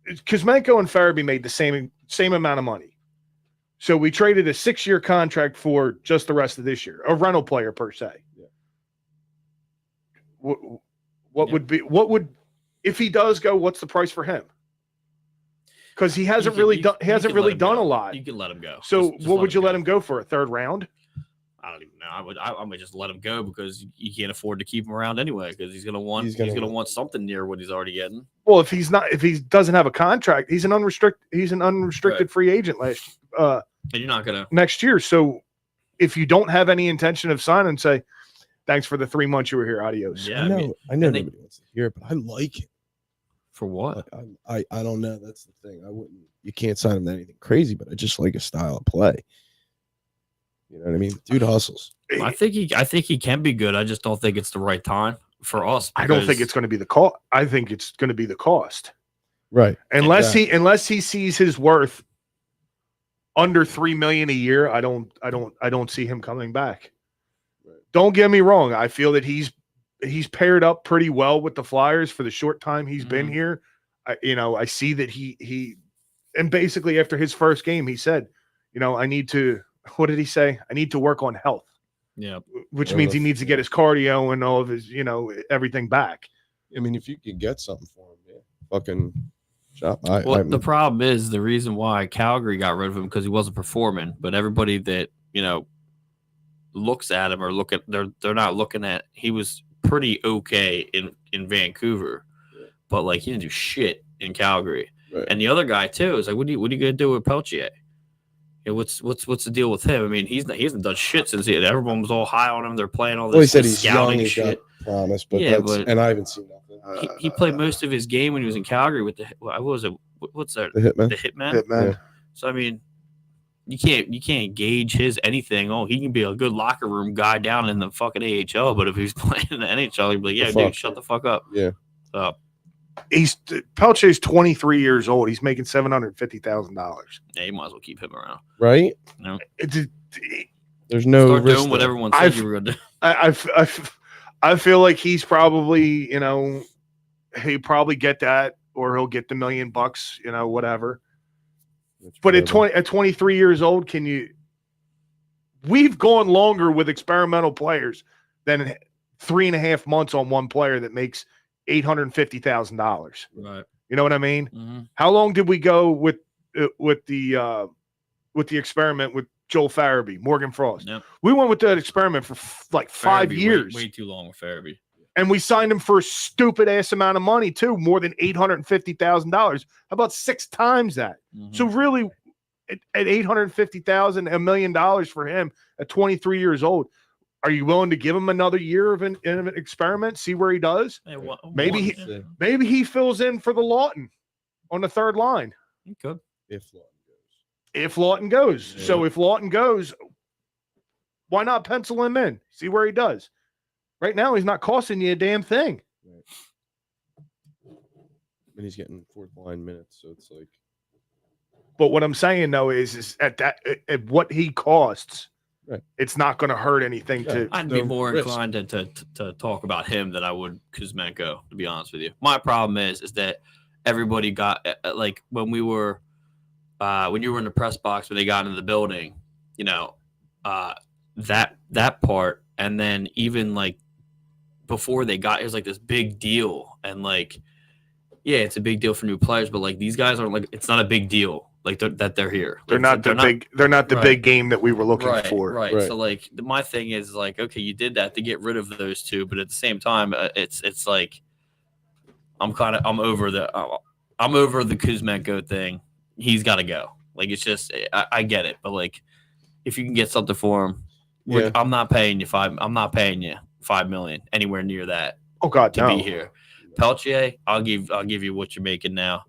Kuzmenko and Farabee made the same amount of money. So we traded a 6-year contract for just the rest of this year, a rental player per se. Yeah. What would if he does go? What's the price for him? Because he hasn't really done a lot. You can let him go. So just what would you go. let him go for? A third round? I don't even know. I would just let him go because you can't afford to keep him around anyway because he's gonna want something near what he's already getting. Well, if he doesn't have a contract, he's an unrestricted free agent and you're not gonna next year. So if you don't have any intention of signing, say thanks for the 3 months you were here. Adios. Yeah, I know nobody wants to hear it, but I like it. For what? I don't know. That's the thing. You can't sign him to anything crazy, but I just like his style of play. You know what I mean? Dude hustles. I think he can be good. I just don't think it's the right time for us. I don't think it's going to be the cost. I think it's going to be the cost. Right. Unless he sees his worth under $3 million a year, I don't see him coming back. Right. Don't get me wrong. I feel that he's paired up pretty well with the Flyers for the short time he's been here. I see that he and basically after his first game, he said, I need to, what did he say? I need to work on health. Yeah. Which means he needs to get his cardio and all of his, everything back. I mean, if you could get something for him, yeah, fucking shop. The problem is the reason why Calgary got rid of him because he wasn't performing, but everybody that, looks at him or they're not looking at, he was pretty okay in Vancouver, but like he didn't do shit in Calgary. Right. And the other guy too is like, what are you gonna do with Peltier? What's the deal with him? I mean, he hasn't done shit since everyone was all high on him. They're playing all this. Well, he said he's young, he's shit. Got promise, but and I haven't seen nothing. He played most of his game when he was in Calgary with what was it? What's that? The Hitman. The Hitman. Yeah. So I mean, you can't gauge his anything. Oh, he can be a good locker room guy down in the fucking AHL, but if he's playing in the NHL, he'd be like, yeah, dude, shut the fuck up. Yeah. Peltier's 23 years old. He's making $750,000. Yeah, you might as well keep him around. Right? No. There's no start risk doing what everyone said you were going to do. I feel like he's probably, he'll probably get that or he'll get the $1 million, whatever. But at 23 years old, we've gone longer with experimental players than 3.5 months on one player that makes $850,000. Right. You know what I mean? Mm-hmm. How long did we go with the experiment with Joel Farabee, Morgan Frost? Yep. We went with that experiment for like 5 years. Way too long with Farabee. And we signed him for a stupid ass amount of money too, more than $850,000. How about 6 times that? Mm-hmm. So really, at $850,000, $1 million for him at 23 years old, are you willing to give him another year of an experiment, see where he does? Maybe he fills in for the Lawton on the third line. He could if Lawton goes. Yeah. So if Lawton goes, why not pencil him in? See where he does. Right now, he's not costing you a damn thing. Right. And he's getting fourth line minutes, so it's like. But what I'm saying though is at what he costs, right, it's not going to hurt anything. I'd be more inclined to talk about him than I would Kuzmenko, to be honest with you. My problem is that everybody got like when you were in the press box when they got into the building, that part, and then even like before they got, it was like this big deal, and like, yeah, it's a big deal for new players, but like these guys aren't like, it's not a big deal like that they're here. They're not the big game that we were looking for. Right. So like my thing is like, okay, you did that to get rid of those two, but at the same time, it's like I'm over the Kuzmenko thing. He's got to go. Like it's just I get it, but like if you can get something for him, I'm not paying you $5 million, anywhere near that Oh God, to no. be here. Peltier, I'll give you what you're making now.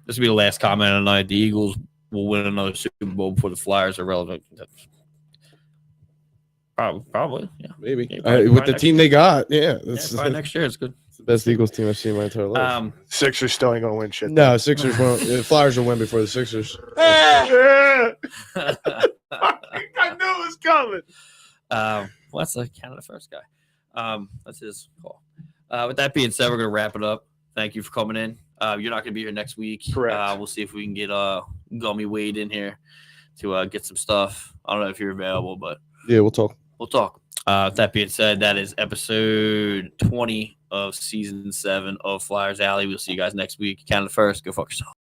This will be the last comment of the night. The Eagles will win another Super Bowl before the Flyers are relevant. Probably, yeah. Maybe. Yeah, probably With the next team year. they got, yeah. Yeah, That's probably next year. It's good. the best Eagles team I've seen in my entire life. Sixers still ain't gonna win shit. No, Sixers won't. The Flyers will win before the Sixers. Yeah. I knew it was coming. Well, that's the Canada First guy. That's his call. With that being said, we're gonna wrap it up. Thank you for coming in. You're not gonna be here next week. Correct. We'll see if we can get Gummy Wade in here to get some stuff. I don't know if you're available, but Yeah, we'll talk. we'll talk. With that being said, that is episode 20 of season 7 of Flyers Alley. We'll see you guys next week. Canada First. Go fuck yourself.